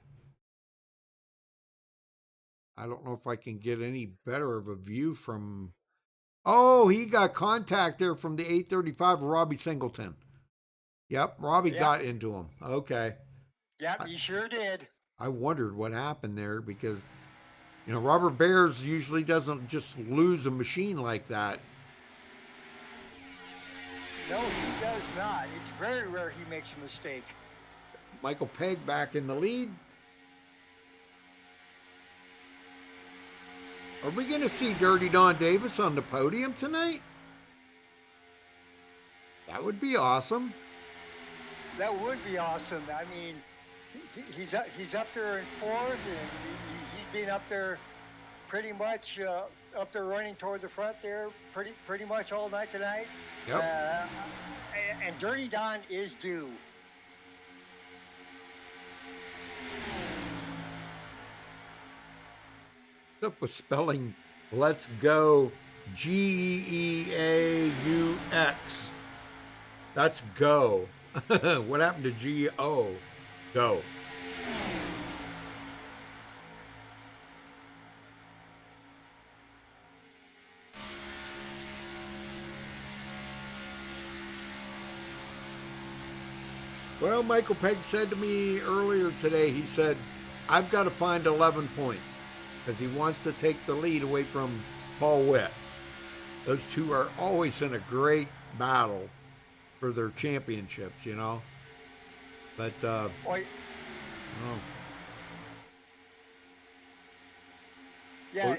A: I don't know if I can get any better of a view from... Oh, he got contact there from the 835 Robbie Singleton. Yep, Robbie got into him. Okay.
B: Yep, he sure did.
A: I wondered what happened there because, you know, Robert Bears usually doesn't just lose a machine like that.
B: No, he does not. It's very rare he makes a mistake.
A: Michael Pegg back in the lead. Are we going to see Dirty Don Davis on the podium tonight? That would be awesome.
B: That would be awesome. I mean, he's up there in 4th, and he's been up there pretty much up there running toward the front there pretty much all night tonight.
A: Yep.
B: And Dirty Don is due.
A: What's up with spelling let's go Geaux? That's go. What happened to G-O? Go. Well, Michael Pegg said to me earlier today, he said, I've got to find 11 points because he wants to take the lead away from Paul Witt. Those two are always in a great battle for their championships, you know. But
B: Wait,
A: oh,
B: yeah,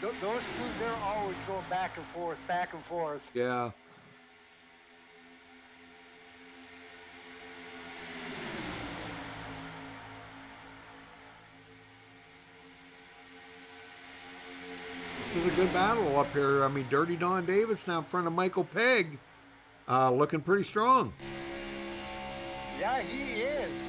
B: those two, they're always going back and forth, back and forth.
A: yeah. This is a good battle up here. I mean, Dirty Don Davis now in front of Michael Pegg, looking pretty strong.
B: Yeah, he is.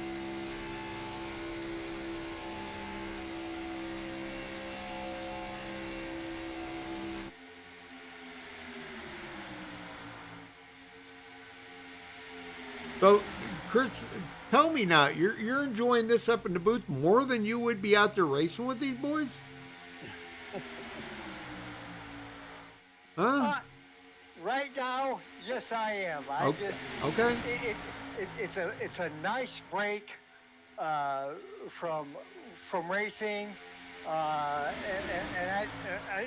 A: So, Chris, tell me now, you're enjoying this up in the booth more than you would be out there racing with these boys? Huh?
B: Right now, yes, I am.
A: Okay.
B: It's a nice break from racing, and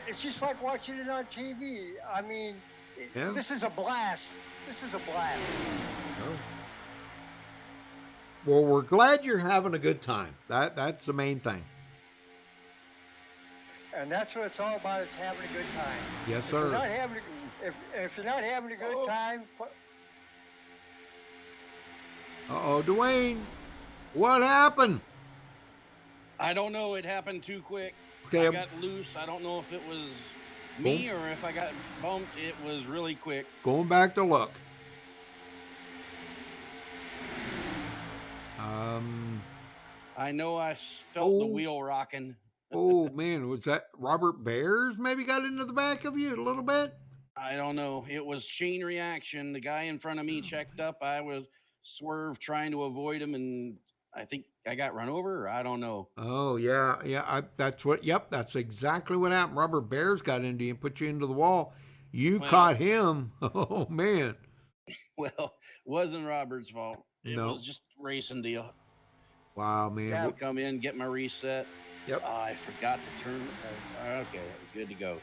B: it's just like watching it on TV. I mean,
A: Yeah.
B: this is a blast. This is a blast.
A: Oh. Well, we're glad you're having a good time. That's the main thing.
B: And that's what it's all about, is having a good time.
A: Yes,
B: If
A: sir.
B: you're not having if you're not having a good time,
A: Uh-oh, Dwayne, what happened?
C: I don't know. It happened too quick.
A: Okay,
C: I got loose. I don't know if it was me or if I got bumped. It was really quick.
A: going back to look.
C: I know I felt the
A: Oh.
C: wheel rocking.
A: Oh man, was that Robert Bears maybe got into the back of you a little bit?
C: I don't know. It was chain reaction. The guy in front of me checked up. I was swerved trying to avoid him, and I think I got run over. Or I don't know.
A: Oh yeah. Yep, that's exactly what happened. Robert Bears got into you and put you into the wall. You
C: Well-
A: caught him. Oh man.
C: Well, wasn't Robert's fault. It
A: No.
C: was just racing deal.
A: Wow, man.
B: Yeah.
C: Come in, get my reset.
A: Yep.
C: I forgot to turn. Okay, good to go.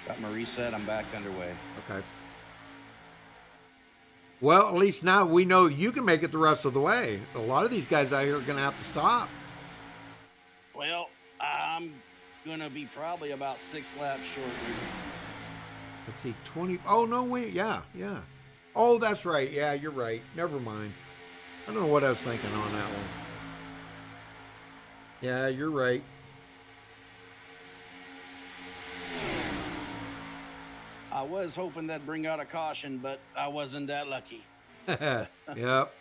C: Got my reset. I'm back underway.
A: Okay. Well, at least now we know you can make it the rest of the way. A lot of these guys out here are going to have to stop.
C: Well, I'm gonna be probably about 6 laps short.
A: Let's see, 20. Oh, no, wait. Yeah. Oh, that's right. Yeah, you're right. Never mind. I don't know what I was thinking on that one. Yeah, you're right.
C: I was hoping that'd bring out a caution, but I wasn't that lucky.
A: Yep.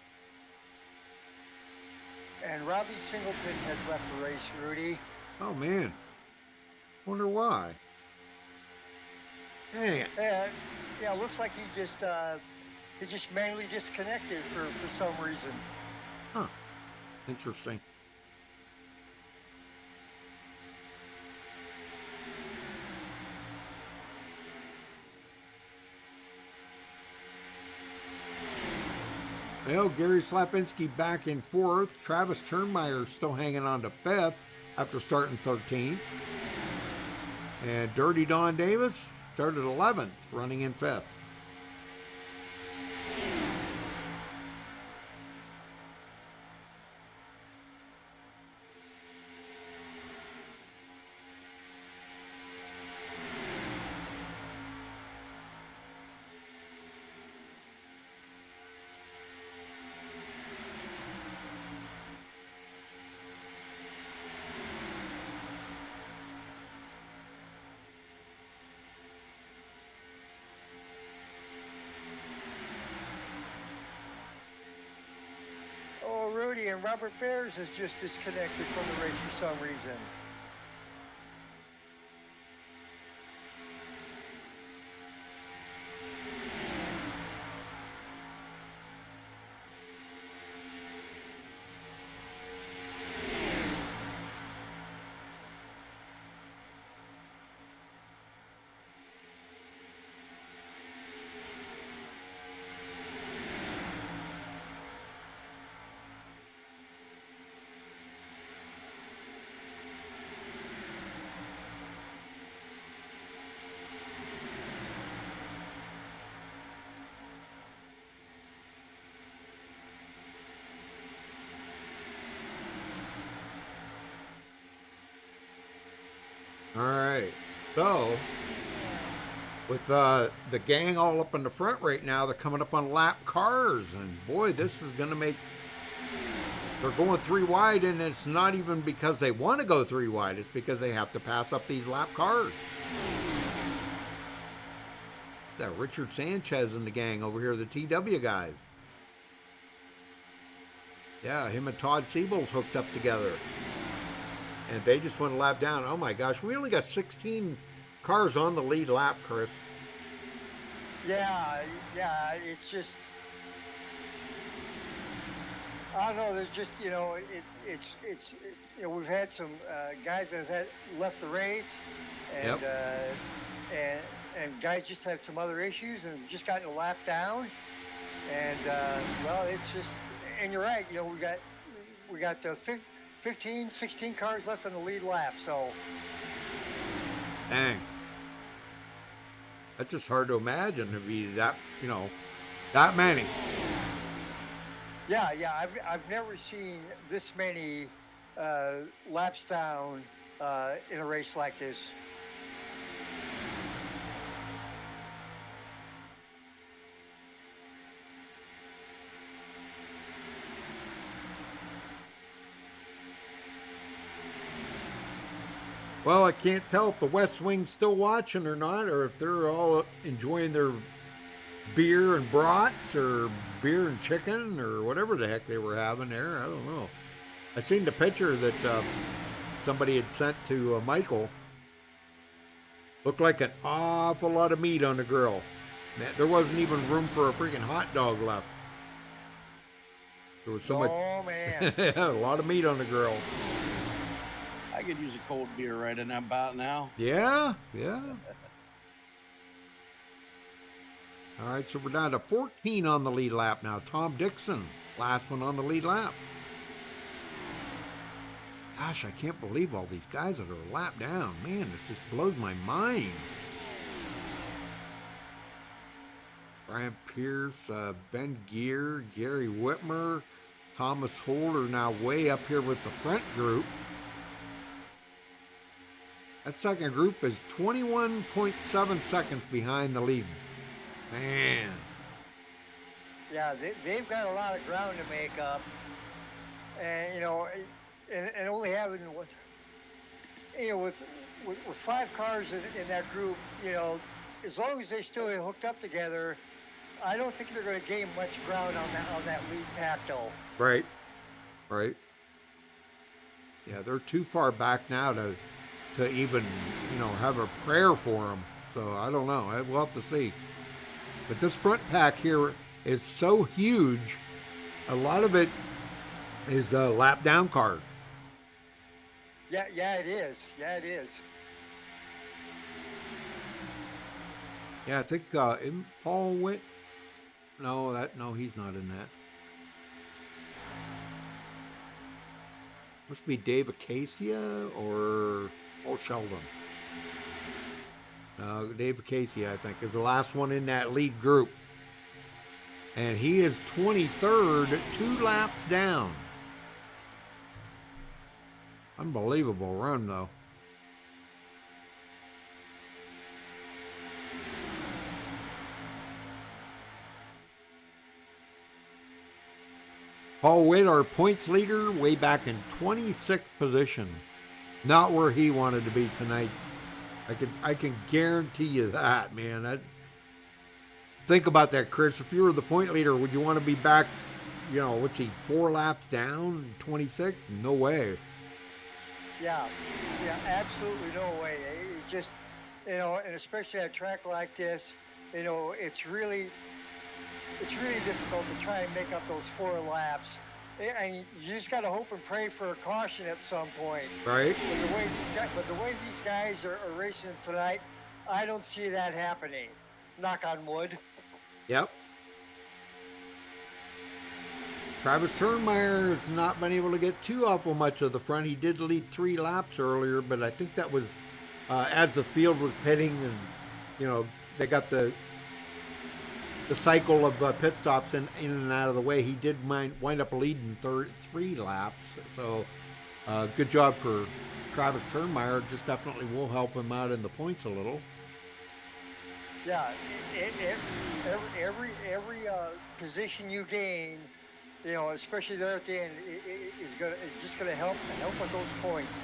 B: and Robbie Singleton has left the race, Rudy.
A: Oh, man. Wonder why. Dang it.
B: Yeah, looks like he just manually disconnected for some reason.
A: Huh. Interesting. Well, Gary Slapinski back in 4th. Travis Turnmeyer still hanging on to 5th after starting 13th. And Dirty Don Davis started 11th, running in 5th.
B: Oh, Rudy, and Robert Bears is just disconnected from the race for some reason.
A: All right. So, with the gang all up in the front right now, they're coming up on lap cars. And boy, this is going to make... They're going 3 wide, and it's not even because they want to go 3 wide. It's because they have to pass up these lap cars. That Richard Sanchez and the gang over here, the TW guys. Yeah, him and Todd Siebel's hooked up together. And they just went a lap down. Oh my gosh, we only got 16 cars on the lead lap, Chris.
B: Yeah, it's just, I don't know. There's just, it's we've had some guys that have left the race, and and guys just had some other issues and just gotten a lap down, and well, it's just, and you're right. We got 15, 16 cars left on the lead lap, so.
A: Dang. That's just hard to imagine to be that, that many.
B: Yeah, I've never seen this many laps down in a race like this.
A: Well, I can't tell if the West Wing's still watching or not, or if they're all enjoying their beer and brats or beer and chicken or whatever the heck they were having there. I don't know. I seen the picture that somebody had sent to Michael. Looked like an awful lot of meat on the grill. Man, there wasn't even room for a freaking hot dog left. There was so much.
B: Oh, man.
A: A lot of meat on the grill.
C: I could use a cold beer right in about now.
A: Yeah. All right, so we're down to 14 on the lead lap now. Tom Dixon, last one on the lead lap. Gosh, I can't believe all these guys that are lap down. Man, this just blows my mind. Brian Pierce, Ben Gear, Gary Whitmer, Thomas Holder now way up here with the front group. That second group is 21.7 seconds behind the lead. Man.
B: Yeah, they've got a lot of ground to make up. And, and only having, with 5 cars in that group, as long as they still hooked up together, I don't think they're going to gain much ground on that lead pack, though.
A: Right. Yeah, they're too far back now to even, have a prayer for them. So I don't know. We'll have to see. But this front pack here is so huge. A lot of it is lap down cars.
B: Yeah, it is. Yeah, it is.
A: Yeah, I think isn't Paul Witt? No, he's not in that. Must be Dave Acacia or Sheldon. Dave Acacia, I think, is the last one in that lead group. And he is 23rd, 2 laps down. Unbelievable run, though. Paul Witt, our points leader, way back in 26th position. Not where he wanted to be tonight. I can guarantee you that, man. Think about that, Chris. If you were the point leader, would you want to be back, 4 laps down, 26? No way.
B: Yeah, absolutely no way. It just, and especially at a track like this, it's really difficult to try and make up those 4 laps. And you just got to hope and pray for a caution at some point.
A: Right.
B: But the way these guys are racing tonight, I don't see that happening. Knock on wood.
A: Yep. Travis Turnmeyer has not been able to get too awful much of the front. He did lead 3 laps earlier, but I think that was as the field was pitting and, they got the cycle of pit stops in and out of the way. He did wind up leading 3 laps. So good job for Travis Turnmeyer just definitely will help him out in the points a little.
B: Yeah, every position you gain, especially there at the end, is just gonna help with those points.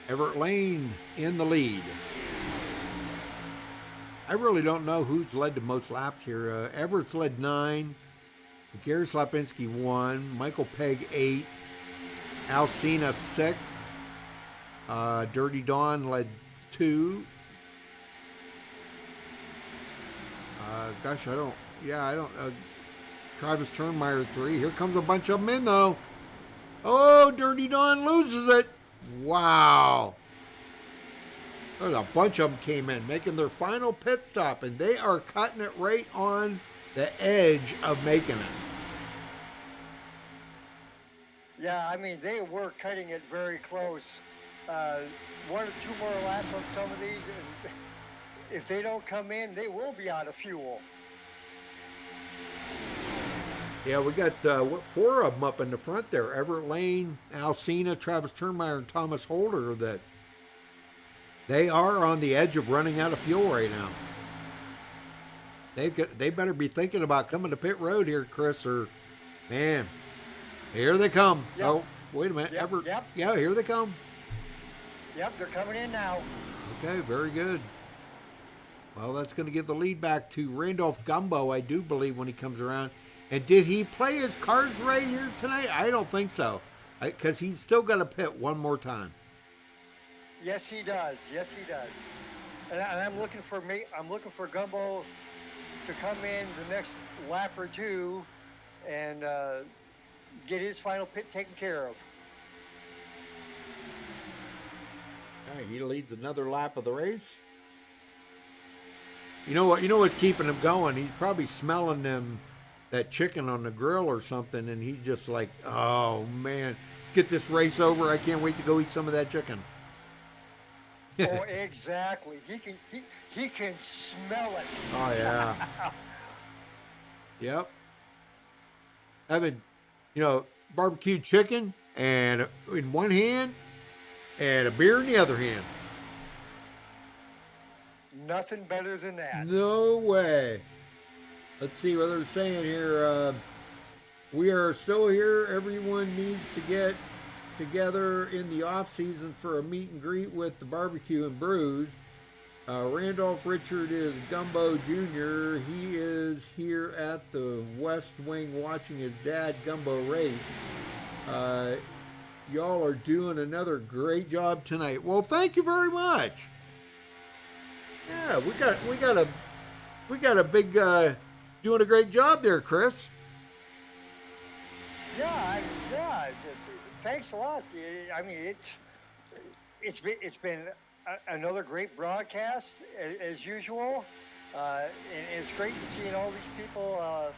A: Everett Lane in the lead. I really don't know who's led the most laps here. Everett's led 9. Gary Slapinski 1. Michael Pegg 8. Alcina 6. Dirty Dawn led 2. Travis Turnmeyer 3. Here comes a bunch of them in though. Oh, Dirty Dawn loses it. Wow. There's a bunch of them came in, making their final pit stop, and they are cutting it right on the edge of making it.
B: Yeah, I mean, they were cutting it very close. 1 or 2 more laps on some of these, and if they don't come in, they will be out of fuel.
A: Yeah, we got 4 of them up in the front there. Everett Lane, Alcina, Travis Turnmeyer, and Thomas Holder. That they are on the edge of running out of fuel right now. They better be thinking about coming to pit road here, Chris, or, man, here they come.
B: Yep.
A: Oh, wait a minute.
B: Yep,
A: Everett,
B: yep.
A: Yeah, here they come.
B: Yep, they're coming in now.
A: Okay, very good. Well, that's going to give the lead back to Randolph Gumbo, I do believe, when he comes around. And did he play his cards right here tonight? I don't think so, because he's still got to pit one more time.
B: Yes, he does. Yes, he does. And I'm looking for Gumbo to come in the next lap or 2 and get his final pit taken care of.
A: All right, he leads another lap of the race. You know what's keeping him going? He's probably smelling that chicken on the grill or something, and he's just like, oh man, let's get this race over. I can't wait to go eat some of that chicken.
B: Oh, exactly. He can smell it.
A: Oh yeah. Yep. Having, barbecued chicken and in one hand and a beer in the other hand.
B: Nothing better than that.
A: No way. Let's see what they're saying here. We are still here. Everyone needs to get together in the off season for a meet and greet with the barbecue and brews. Randolph Richard is Gumbo Jr. He is here at the West Wing watching his dad Gumbo race. Y'all are doing another great job tonight. Well, thank you very much. Yeah, we got a big doing a great job there, Chris.
B: Yeah. Thanks a lot. I mean, it's been another great broadcast as usual, and it's great to see all these people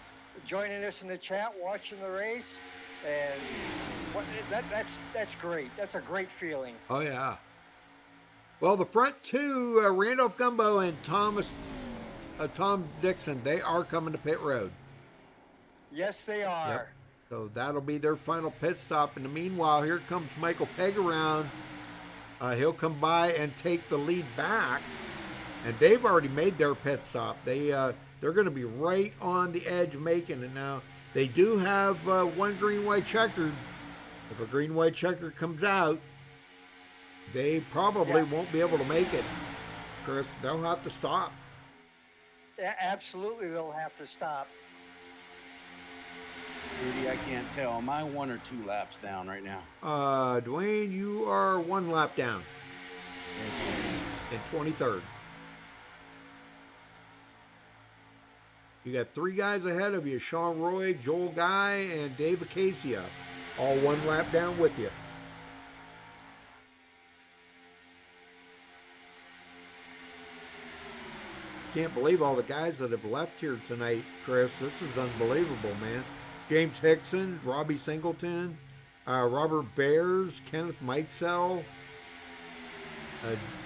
B: joining us in the chat, watching the race, and that's great. That's a great feeling.
A: Oh yeah. Well, the front 2, Randolph Gumbo and Tom Dixon, they are coming to pit road.
B: Yes, they are.
A: Yep. So that'll be their final pit stop. In the meanwhile, here comes Michael Pegg around. He'll come by and take the lead back. And they've already made their pit stop. They're going to be right on the edge of making it now. They do have one green-white checker. If a green-white checker comes out, they probably won't be able to make it, Chris. They'll have to stop.
B: Absolutely, they'll have to stop.
C: Rudy, I can't tell. Am I 1 or 2 laps down right now?
A: Dwayne, you are 1 lap down. In 23rd. You got 3 guys ahead of you: Sean Roy, Joel Guy, and Dave Acacia, all 1 lap down with you. Can't believe all the guys that have left here tonight, Chris. This is unbelievable, man. James Hickson, Robbie Singleton, Robert Bears, Kenneth Mikesell,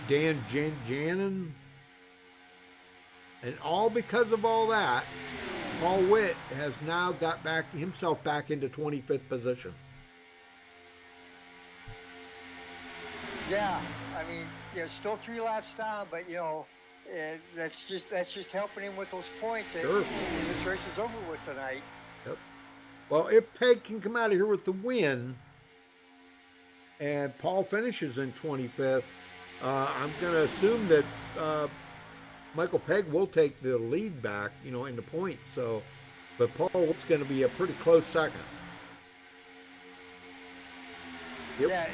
A: Dan Janin. And all because of all that, Paul Witt has now got himself back into 25th position.
B: Yeah, I mean, still 3 laps down, but that's just helping him with those points.
A: Sure.
B: And this race is over with tonight.
A: Yep. Well, if Peg can come out of here with the win, and Paul finishes in 25th, I'm going to assume that Michael Peg will take the lead back, in the points. So, but Paul's going to be a pretty close second. Yep.
B: Yeah,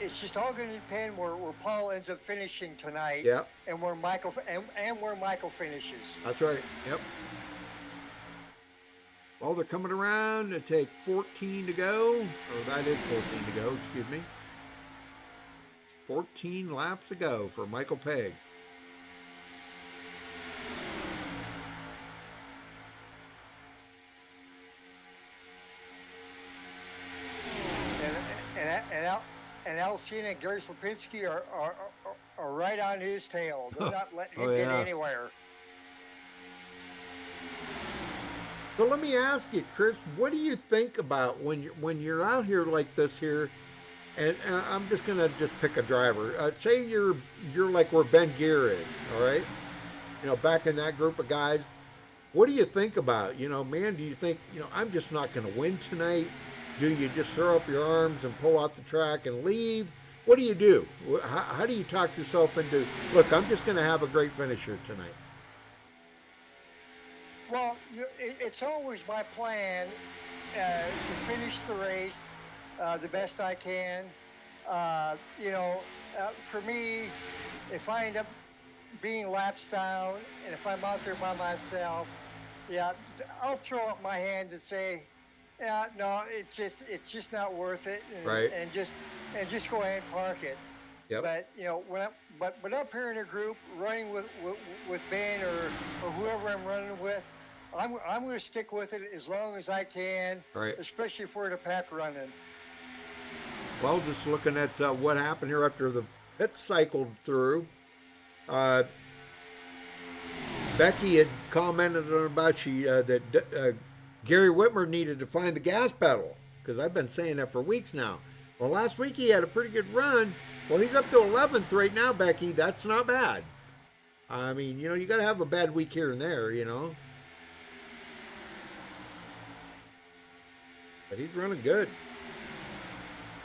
B: it's just all going to depend where Paul ends up finishing tonight.
A: Yep.
B: And where Michael finishes.
A: That's right. Yep. Well, they're coming around to take 14 to go. Or that is 14 to go, excuse me. 14 laps to go for Michael Peg.
B: And Alcina and Gary Slapinski are right on his tail. They're not letting him get anywhere.
A: So let me ask you, Chris, what do you think about when you're out here like this here, and I'm just gonna pick a driver. Say you're like where Ben Gear is, all right? Back in that group of guys. What do you think about? Man, do you think I'm just not gonna win tonight? Do you just throw up your arms and pull out the track and leave? What do you do? How do you talk yourself into, look, I'm just going to have a great finish here tonight?
B: Well, it's always my plan to finish the race the best I can. For me, if I end up being laps down and if I'm out there by myself, I'll throw up my hands and say, yeah, no, it's just not worth it, and just go ahead and park it.
A: Yep.
B: But when up here in a group running with Ben or whoever I'm running with, I'm going to stick with it as long as I can,
A: right.
B: Especially if we're in a pack running.
A: Well, just looking at what happened here after the pit cycled through, Becky had commented on about that Gary Whitmer needed to find the gas pedal, because I've been saying that for weeks now. Well, last week he had a pretty good run. Well, he's up to 11th right now, Becky. That's not bad. I mean, you got to have a bad week here and there, But he's running good.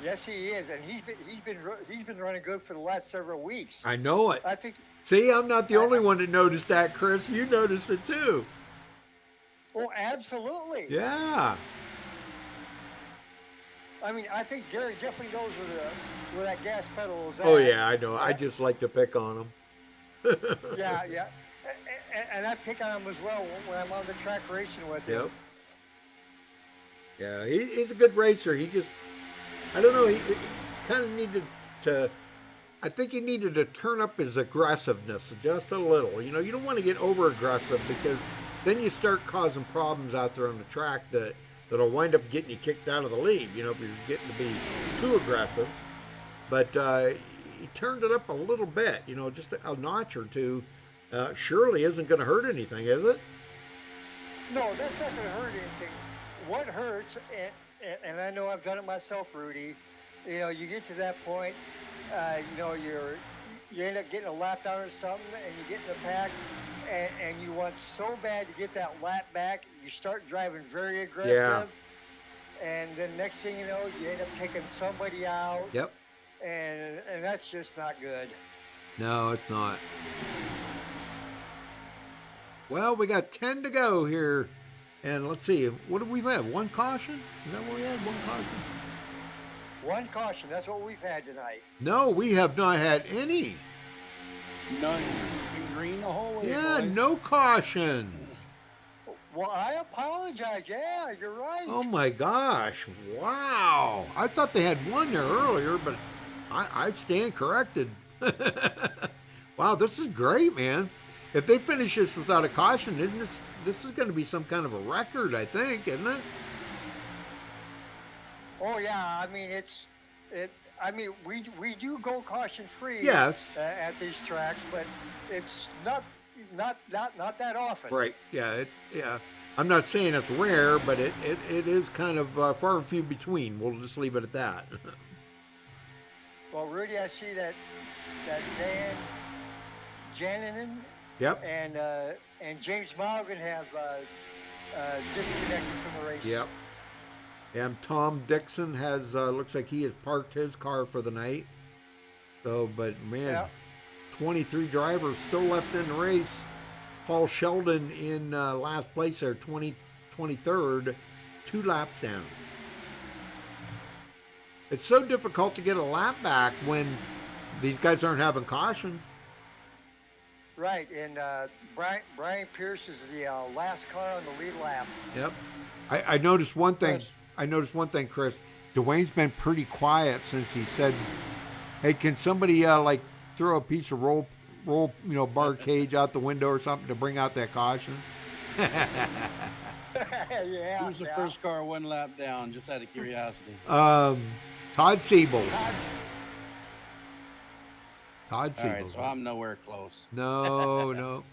B: Yes, he is, and he's been running good for the last several weeks.
A: I know it.
B: I think.
A: See, I'm not the only one that noticed that, Chris. You noticed it too.
B: Oh, absolutely.
A: Yeah.
B: I mean, I think Gary definitely knows where that gas pedal is at.
A: Oh, yeah, I know. I just like to pick on him.
B: Yeah. And I pick on him as well when I'm on the track racing with him.
A: Yep. Yeah, he's a good racer. He just, I don't know, he kind of needed to, I think he needed to turn up his aggressiveness just a little. You don't want to get over aggressive, because then you start causing problems out there on the track that'll wind up getting you kicked out of the lead, if you're getting to be too aggressive. But he turned it up a little bit, just a notch or two. Surely isn't going to hurt anything, is it?
B: No, that's not going to hurt anything. What hurts, and I know I've done it myself, Rudy, you get to that point, you end up getting a lap down or something, and you get in the pack, and you want so bad to get that lap back, you start driving very aggressive.
A: Yeah.
B: And then next thing you know, you end up taking somebody out.
A: Yep.
B: And that's just not good.
A: No, it's not. Well, we got 10 to go here. And let's see, what do we have? One caution? Is that what we had? One caution?
B: One caution. That's what we've had tonight.
A: No, we have not had any.
C: None. Green the whole way.
A: Yeah,
C: boys.
A: no cautions.
B: Well, I apologize. Yeah, you're right.
A: Oh my gosh. Wow. I thought they had one there earlier, but I stand corrected. Wow, this is great, man. If they finish this without a caution, this is going to be some kind of a record, I think, isn't it?
B: Oh yeah, I mean we do go caution free.
A: Yes.
B: At these tracks, but it's not that often.
A: Right. Yeah. Yeah. I'm not saying it's rare, but it is kind of far and few between. We'll just leave it at that.
B: Well, Rudy, I see that Dan Janinen
A: Yep.
B: and James Morgan have disconnected from the race.
A: Yep. And Tom Dixon has looks like he has parked his car for the night. So, but man,
B: Yep.
A: 23 drivers still left in the race. Paul Sheldon in last place there, 23rd, 2 laps down. It's so difficult to get a lap back when these guys aren't having cautions.
B: Right, and Brian Pierce is the last car on the lead lap.
A: Yep. I noticed one thing.
C: Chris.
A: I noticed one thing, Chris. Dwayne's been pretty quiet since he said, "Hey, can somebody like throw a piece of roll, bar cage out the window or something to bring out that caution?"
B: Yeah.
C: Who's the first car 1 lap down? Just out of curiosity.
A: Todd Siebel. Todd
C: All
A: Siebel.
C: right, so I'm nowhere close.
A: No.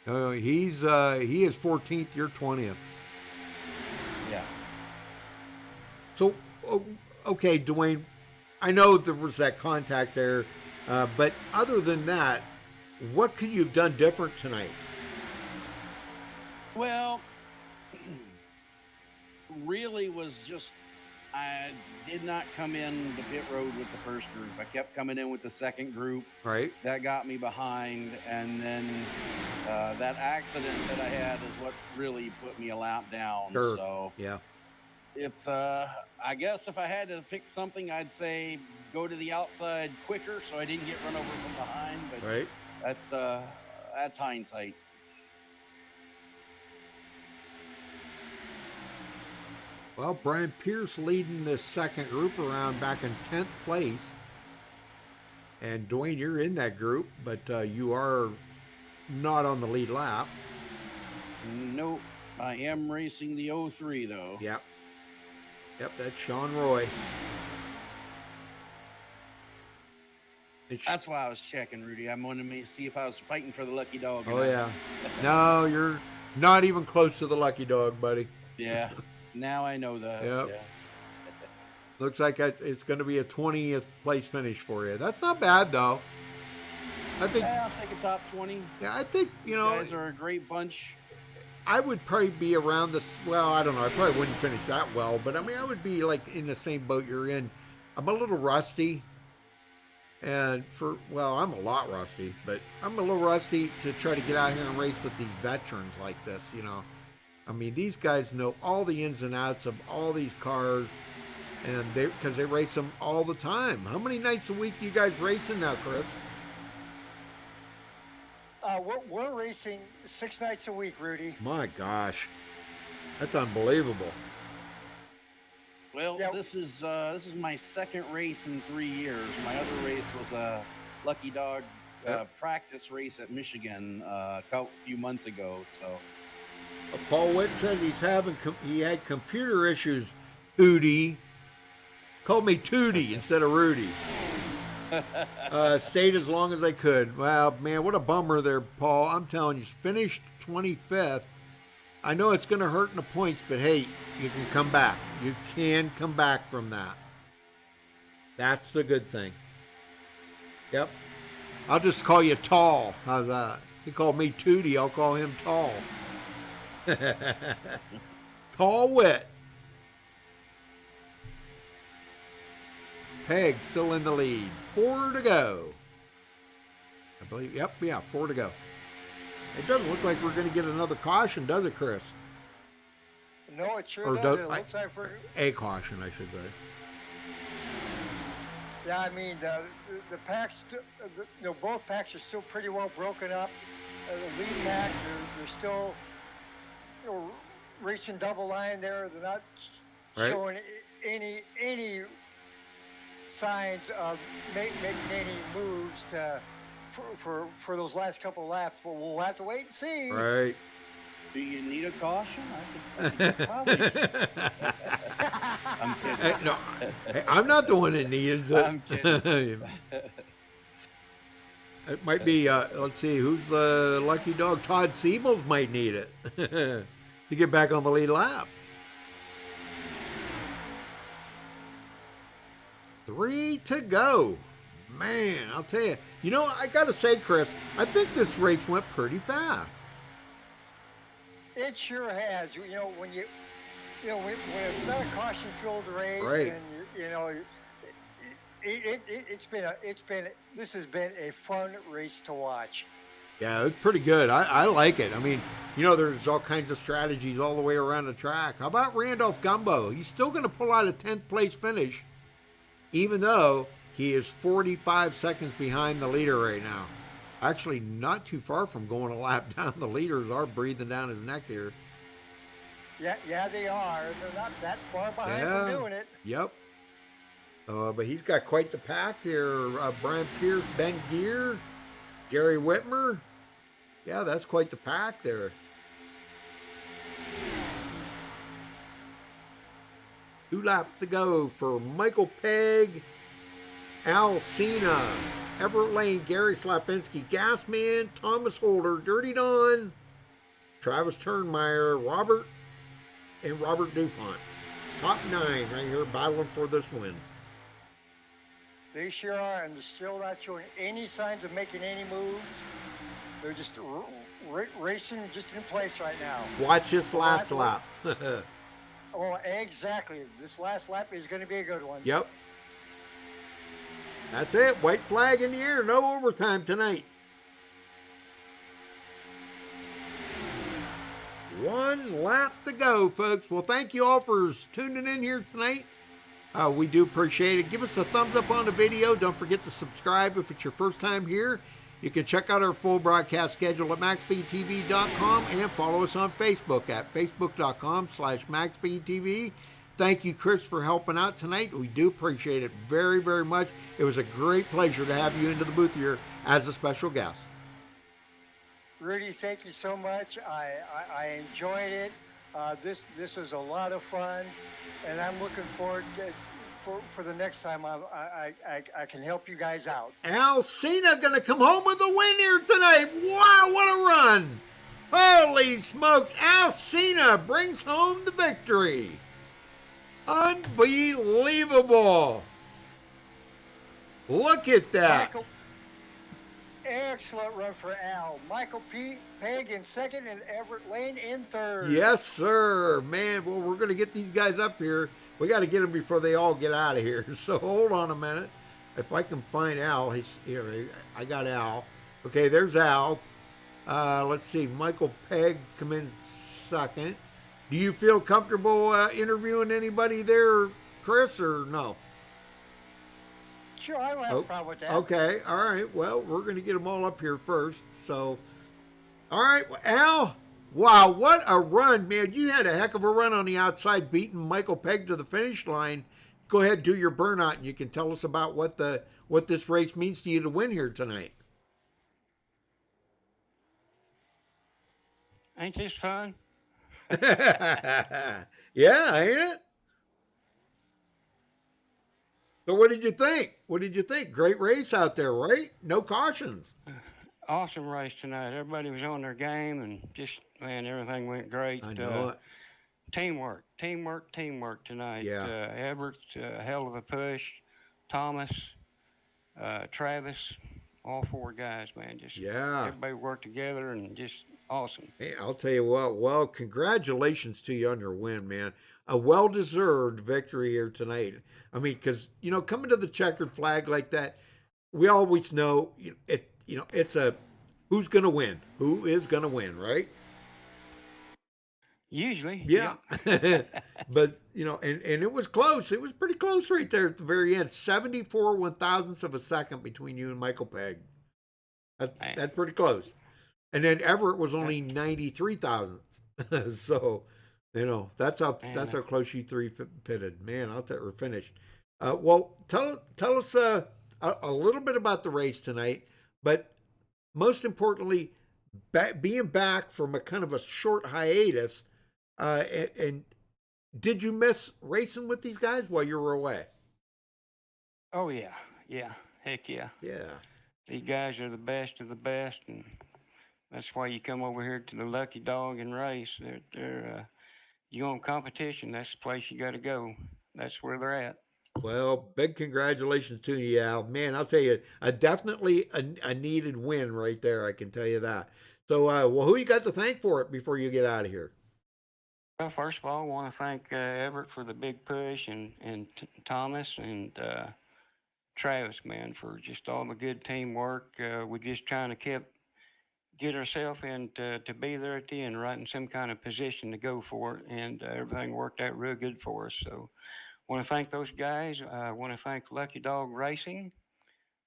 A: He is 14th. You're 20th.
C: Yeah.
A: So, okay, Dwayne, I know there was that contact there, but other than that, what could you have done different tonight?
C: Well, really was just I did not come in the pit road with the first group. I kept coming in with the second group.
A: Right?
C: That got me behind, and then that accident that I had is what really put me a lap down.
A: Sure.
C: So
A: Yeah.
C: it's I guess if I had to pick something, I'd say go to the outside quicker so I didn't get run over from behind. But
A: Right.
C: that's hindsight.
A: Well, Brian Pierce leading this second group around back in 10th place. And Dwayne, you're in that group, but you are not on the lead lap.
C: Nope. I am racing the 03 though.
A: Yep. Yep, that's Sean Roy.
C: That's why I was checking, Rudy. I wanted to see if I was fighting for the lucky dog.
A: Oh, yeah. No, you're not even close to the lucky dog, buddy.
C: Yeah. Now I know that.
A: Yep.
C: Yeah.
A: Looks like it's going to be a 20th place finish for you. That's not bad, though. I think.
C: I'll take a top 20.
A: Yeah, I think,
C: You guys are a great bunch.
A: I would probably be around this. Well, I don't know. I probably wouldn't finish that well, but I mean, I would be like in the same boat you're in. I'm a little rusty. And I'm a lot rusty, but I'm a little rusty to try to get out here and race with these veterans like this, I mean, these guys know all the ins and outs of all these cars, and because they race them all the time. How many nights a week do you guys racing now, Chris?
B: We're racing 6 nights a week, Rudy.
A: My gosh, that's unbelievable.
C: Well,
B: Yeah.
C: this is my second race in 3 years. My other race was a lucky dog practice race at Michigan a few months ago. So
A: Paul Witt said he had computer issues. Hootie called me Tootie instead of Rudy. Stayed as long as they could. Well, man, what a bummer there, Paul. I'm telling you, finished 25th. I know it's going to hurt in the points, but hey, you can come back. You can come back from that. That's the good thing. Yep. I'll just call you Tall. How's that? He called me Tootie. I'll call him Tall. Tall Witt. Peg still in the lead. 4 to go. I believe. Yep. Yeah. 4 to go. It doesn't look like we're going to get another caution, does it, Chris?
B: No, it sure
A: Or
B: does.
A: does-
B: It looks like we're.
A: A caution, I should say.
B: Yeah, I mean the packs, both packs are still pretty well broken up. The lead pack, they're still, racing double line there. They're not
A: Right.
B: showing any signs of making any moves for those last couple of laps. But we'll have to wait and see.
A: Right.
C: do you need a caution? I could probably. I'm kidding.
A: Hey, no, hey, I'm not the one that needs it.
C: I'm kidding.
A: It might be, let's see, who's the lucky dog? Todd Siebels might need it to get back on the lead lap. 3 to go. Man, I'll tell you. You know, I got to say, Chris, I think this race went pretty fast.
B: It sure has. You know, when when it's not a caution-filled race,
A: Right.
B: and this has been a fun race to watch.
A: Yeah, it's pretty good. I like it. I mean, you know, there's all kinds of strategies all the way around the track. How about Randolph Gumbo? He's still going to pull out a 10th place finish, even though he is 45 seconds behind the leader right now. Actually, not too far from going a lap down. The leaders are breathing down his neck here.
B: Yeah, they are. They're not that far behind
A: Yeah.
B: from doing it.
A: Yep. But he's got quite the pack here. Brian Pierce, Ben Gear, Gary Whitmer. Yeah, that's quite the pack there. Two laps to go for Michael Pegg, Al Cena, Everett Lane, Gary Slapinski, Gasman, Thomas Holder, Dirty Don, Travis Turnmeyer, Robert DuPont. Top 9 right here battling for this win.
B: They sure are, and they're still not showing any signs of making any moves. They're just racing just in place right now.
A: Watch this last lap.
B: Oh, exactly. This last lap is going to be a good one.
A: Yep. That's it. White flag in the air. No overtime tonight. One lap to go, folks. Well, thank you all for tuning in here tonight. We do appreciate it. Give us a thumbs up on the video. Don't forget to subscribe if it's your first time here. You can check out our full broadcast schedule at MaxspeedTV.com and follow us on Facebook at Facebook.com/MaxspeedTV. Thank you, Chris, for helping out tonight. We do appreciate it very, very much. It was a great pleasure to have you into the booth here as a special guest.
B: Rudy, thank you so much. I enjoyed it. This was a lot of fun, and I'm looking forward for the next time I can help you guys out.
A: Al Cena gonna come home with a win here tonight. Wow, what a run! Holy smokes, Al Cena brings home the victory. Unbelievable. Look at that.
B: Excellent run for Al. Michael Pegg in second and Everett Lane in third.
A: Yes, sir. Man, well, we're going to get these guys up here. We got to get them before they all get out of here. So hold on a minute. If I can find Al. He's here. I got Al. Okay, there's Al. Let's see. Michael Pegg come in second. Do you feel comfortable interviewing anybody there, Chris, or no?
B: Sure, I don't have a problem with that.
A: Okay, all right. Well, we're going to get them all up here first. So, all right, well, Al. Wow, what a run, man. You had a heck of a run on the outside, beating Michael Pegg to the finish line. Go ahead and do your burnout, and you can tell us about what this race means to you to win here tonight.
G: Ain't this fun?
A: Yeah, ain't it? So what did you think? Great race out there, right? No cautions.
G: Awesome race tonight. Everybody was on their game, and just, man, everything went great.
A: I know it.
G: Teamwork tonight.
A: Yeah.
G: Everett, a hell of a push. Thomas, Travis, all 4 guys, man. Just
A: Yeah.
G: everybody worked together and just awesome.
A: Hey, I'll tell you what. Well, congratulations to you on your win, man. A well-deserved victory here tonight. I mean, because coming to the checkered flag like that, we always know it's a who's going to win, who is going to win, right?
G: Usually.
A: Yeah. But and it was close. It was pretty close right there at the very end. 74 1,000ths of a second between you and Michael Pegg. That's pretty close. And then Everett was only 93 thousandths. So, that's how close you three pitted. Man, I'll tell you, we're finished. Well, tell us a little bit about the race tonight, but most importantly, being back from a kind of a short hiatus, and did you miss racing with these guys while you were away?
G: Oh, yeah. Heck yeah.
A: Yeah.
G: These guys are the best of the best, and that's why you come over here to the Lucky Dog and race. They're you want competition, that's the place you got to go. That's where they're at.
A: Well, big congratulations to you, Al. Man, I'll tell you, definitely a needed win right there. I can tell you that. So, well, who you got to thank for it before you get out of here?
G: Well, first of all, I want to thank Everett for the big push, and Thomas and Travis, man, for just all the good teamwork. We're just trying to get ourselves in to be there at the end, right in some kind of position to go for it, and everything worked out real good for us. So, I want to thank those guys. I want to thank Lucky Dog Racing.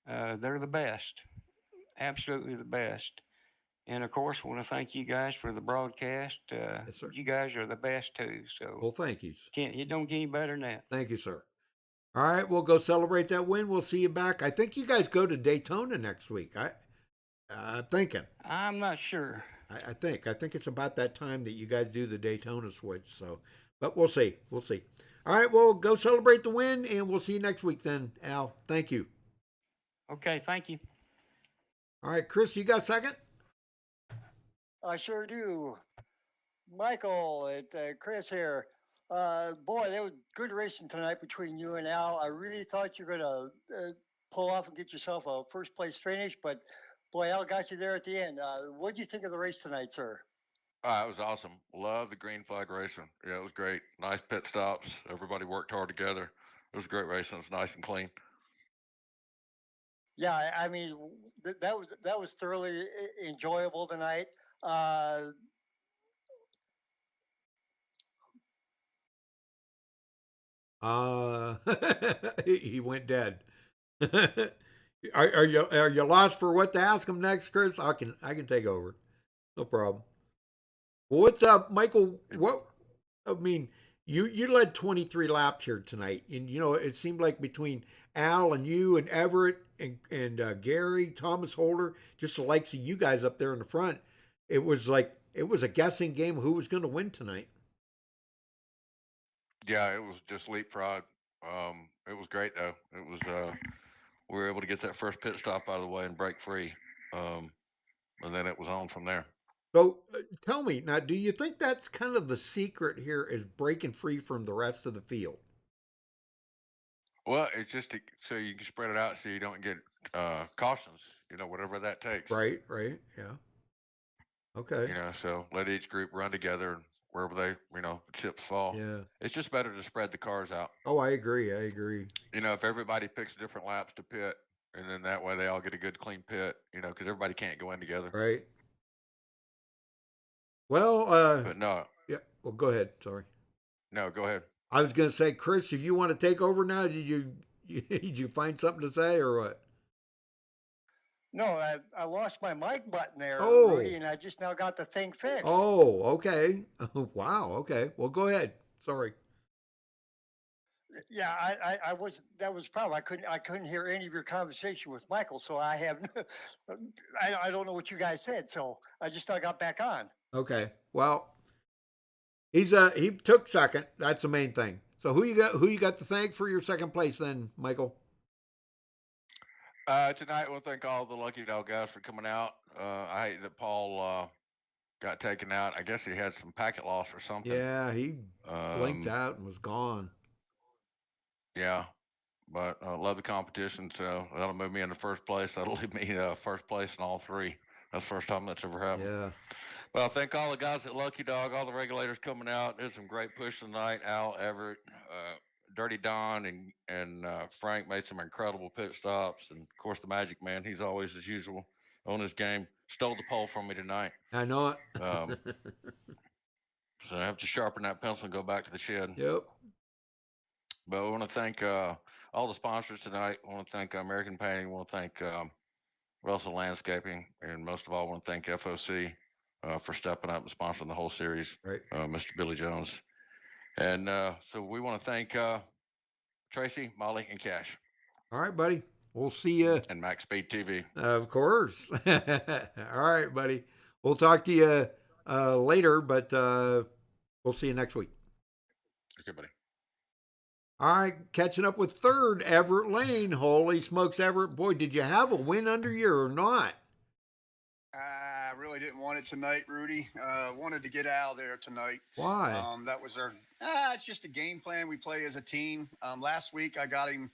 G: They're the best, absolutely the best. And of course, I want to thank you guys for the broadcast.
A: Yes, sir.
G: You guys are the best too. So
A: Well, thank you.
G: it don't get any better than that.
A: Thank you, sir. All right, we'll go celebrate that win. We'll see you back. I think you guys go to Daytona next week. I'm thinking.
G: I'm not sure.
A: I think it's about that time that you guys do the Daytona switch. So, but we'll see. We'll see. All right, well, go celebrate the win, and we'll see you next week then, Al. Thank you.
G: Okay, thank you.
A: All right, Chris, you got a second?
B: I sure do. Michael, Chris here. Boy, that was good racing tonight between you and Al. I really thought you were going to pull off and get yourself a first place finish, but boy, Al got you there at the end. What did you think of the race tonight, sir?
H: It was awesome. Love the green flag racing. Yeah, it was great. Nice pit stops. Everybody worked hard together. It was great racing. It was nice and clean.
B: Yeah, I mean that was thoroughly enjoyable tonight.
A: He went dead. Are you lost for what to ask him next, Chris? I can take over. No problem. Well, what's up, Michael? What I mean, you led 23 laps here tonight, and you know it seemed like between Al and you and Everett and Gary, Thomas Holder, just the likes of you guys up there in the front, it was a guessing game who was going to win tonight.
H: Yeah, it was just leapfrog. It was great though. It was we were able to get that first pit stop out of the way and break free, and then it was on from there.
A: So tell me now, do you think that's kind of the secret here is breaking free from the rest of the field?
H: Well, it's just so you can spread it out so you don't get cautions. You know, whatever that takes.
A: Right, yeah. Okay.
H: You know, so let each group run together and wherever they, chips fall.
A: Yeah.
H: It's just better to spread the cars out.
A: Oh, I agree.
H: You know, if everybody picks different laps to pit, and then that way they all get a good clean pit, because everybody can't go in together.
A: Right. Well,
H: But no.
A: Yeah. Well, go ahead. Sorry.
H: No, go ahead.
A: I was going to say, Chris, if you want to take over now, did you find something to say or what?
B: No, I lost my mic button there,
A: Oh.
B: Rudy, and I just now got the thing fixed.
A: Oh, okay. Wow. Okay. Well, go ahead. Sorry.
B: Yeah, that was problem. I couldn't hear any of your conversation with Michael, so I have I don't know what you guys said, so I just got back on.
A: Okay. Well, he took second. That's the main thing. So who you got to thank for your second place then, Michael?
H: Tonight, we'll thank all the Lucky Dog guys for coming out. I hate that Paul got taken out. I guess he had some packet loss or something.
A: Yeah, he blinked out and was gone.
H: Yeah, but love the competition, so that'll move me into first place. That'll leave me first place in all three. That's the first time that's ever happened.
A: Yeah.
H: Well, thank all the guys at Lucky Dog, all the regulators coming out. There's some great push tonight. Al, Everett, Dirty Don, and Frank made some incredible pit stops. And, of course, the Magic Man, he's always, as usual, on his game. Stole the pole from me tonight.
A: I know it.
H: So I have to sharpen that pencil and go back to the shed.
A: Yep.
H: But I want to thank all the sponsors tonight. I want to thank American Painting. I want to thank Russell Landscaping. And most of all, I want to thank FOC for stepping up and sponsoring the whole series,
A: right.
H: Mr. Billy Jones. And so we want to thank Tracy, Molly, and Cash.
A: All right, buddy. We'll see you.
H: And MaxspeedTV.
A: Of course. All right, buddy. We'll talk to you later, but we'll see you next week.
H: Okay, buddy.
A: All right, catching up with third, Everett Lane. Holy smokes, Everett. Boy, did you have a win under you or not?
I: really didn't want it tonight, Rudy. Wanted to get out of there tonight.
A: Why?
I: That was our. It's just a game plan we play as a team. Last week I got him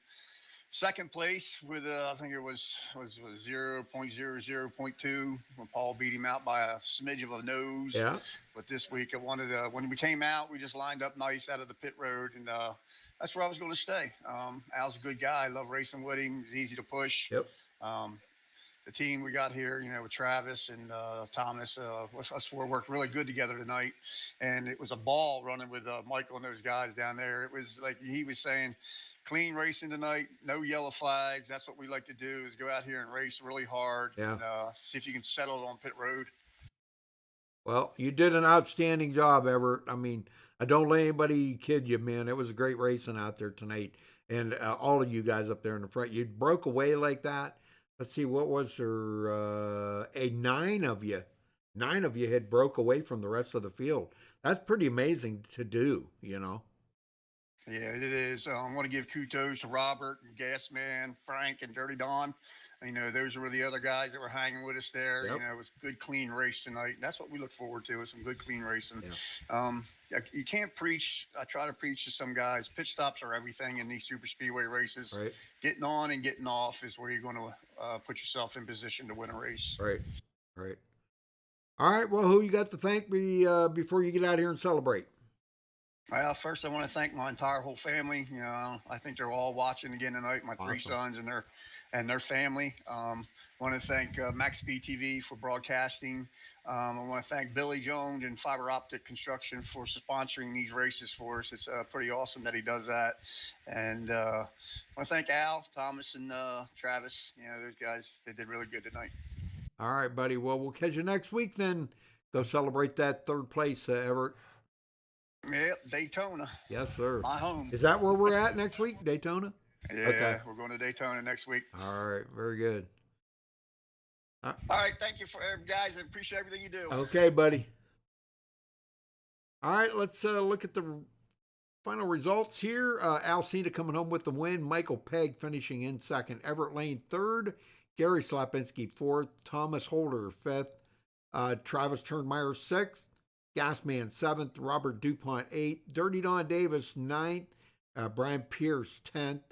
I: second place with I think it was 0.00.2 when Paul beat him out by a smidge of a nose.
A: Yeah.
I: But this week I wanted when we came out, we just lined up nice out of the pit road, and that's where I was going to stay. Al's a good guy. I love racing with him. He's easy to push.
A: Yep.
I: The team we got here, with Travis and Thomas, us four worked really good together tonight. And it was a ball running with Michael and those guys down there. It was like he was saying, clean racing tonight, no yellow flags. That's what we like to do, is go out here and race really hard and see if you can settle it on pit road.
A: Well, you did an outstanding job, Everett. I mean, I don't let anybody kid you, man. It was a great racing out there tonight. And all of you guys up there in the front, you broke away like that. Let's see, what was there? Nine of you had broke away from the rest of the field. That's pretty amazing to do,
I: Yeah, it is. I want to give kudos to Robert and Gasman, Frank, and Dirty Don. Those were the other guys that were hanging with us there.
A: Yep.
I: It was a good, clean race tonight. That's what we look forward to, is some good, clean racing.
A: Yeah.
I: You can't preach. I try to preach to some guys. Pit stops are everything in these super speedway races.
A: Right.
I: Getting on and getting off is where you're going to put yourself in position to win a race.
A: Right. All right, well, who you got to thank before you get out here and celebrate?
I: Well, first I want to thank my entire whole family. I think they're all watching again tonight. My three sons and their family. Want to thank MaxspeedTV for broadcasting. I want to thank Billy Jones and Fiber Optic Construction for sponsoring these races for us. It's pretty awesome that he does that. And I want to thank Al, Thomas, and Travis. Those guys, they did really good tonight.
A: All right, buddy. Well, we'll catch you next week then. Go celebrate that third place, Everett.
I: Yep, Daytona.
A: Yes, sir.
I: My home.
A: Is that where we're at next week, Daytona?
I: Yeah, okay. We're going to Daytona next week.
A: All right, very good.
I: All right, thank you, guys. I appreciate everything you do.
A: Okay, buddy. All right, let's look at the final results here. Al Cena coming home with the win. Michael Pegg finishing in second. Everett Lane third. Gary Slapinski fourth. Thomas Holder fifth. Travis Turnmeyer sixth. Gasman seventh. Robert DuPont eighth. Dirty Don Davis ninth. Brian Pierce 10th.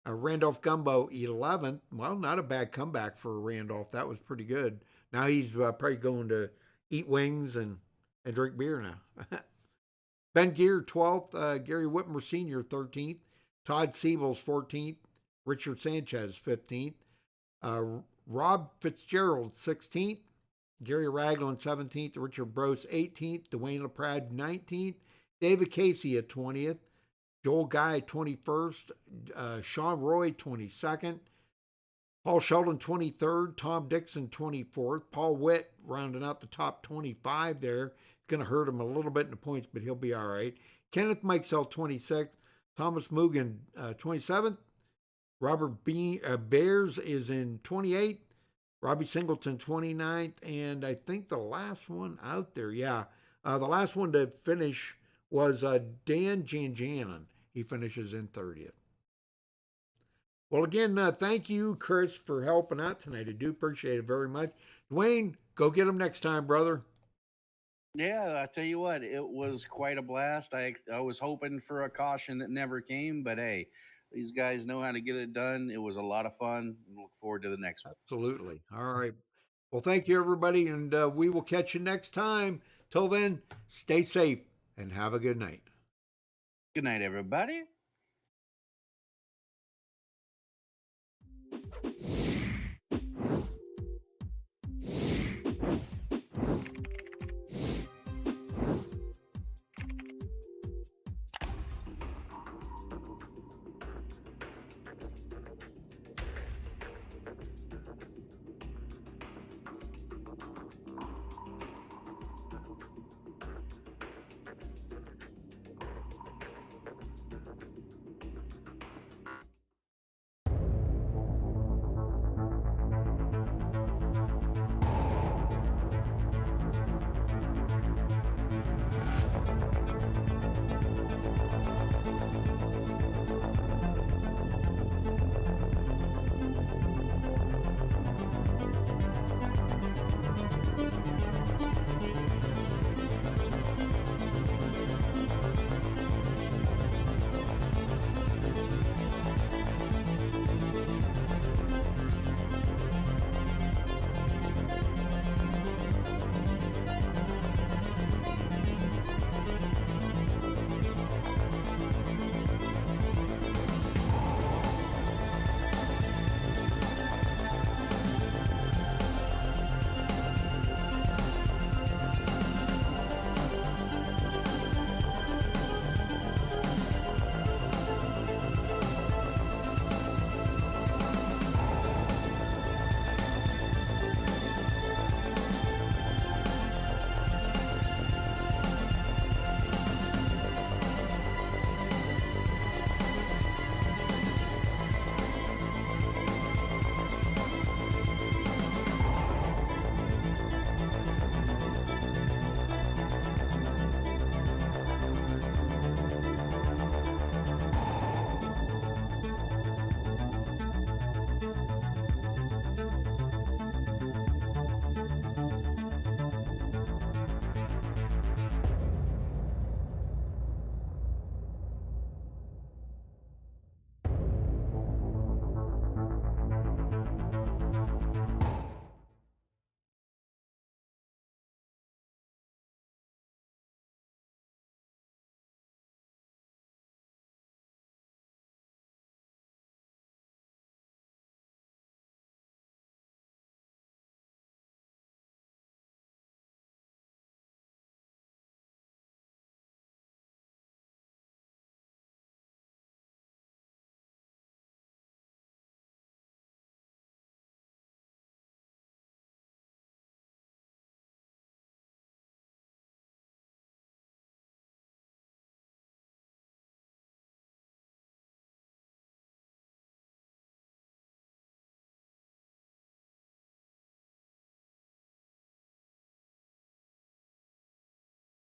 A: Randolph Gumbo 11th. Well, not a bad comeback for Randolph. That was pretty good. Now he's probably going to eat wings and drink beer now. Ben Gear 12th. Gary Whitmer Sr. 13th. Todd Siebels 14th. Richard Sanchez 15th. Rob Fitzgerald 16th. Gary Ragland 17th. Richard Brose 18th. Dwayne LaPrade 19th. David Casey at 20th. Joel Guy 21st, Sean Roy 22nd, Paul Sheldon 23rd, Tom Dixon 24th, Paul Witt rounding out the top 25 there. It's going to hurt him a little bit in the points, but he'll be all right. Kenneth Mikesell 26th, Thomas Mugen 27th, Robert Bears is in 28th, Robbie Singleton 29th, and I think the last one out there, the last one to finish was Dan Janjanin. He finishes in 30th. Well, again, thank you, Chris, for helping out tonight. I do appreciate it very much. Dwayne, go get him next time, brother.
C: Yeah, I tell you what, it was quite a blast. I was hoping for a caution that never came, but hey, these guys know how to get it done. It was a lot of fun. Look forward to the next one.
A: Absolutely. All right. Well, thank you, everybody, and we will catch you next time. Till then, stay safe and have a good night.
C: Good night, everybody.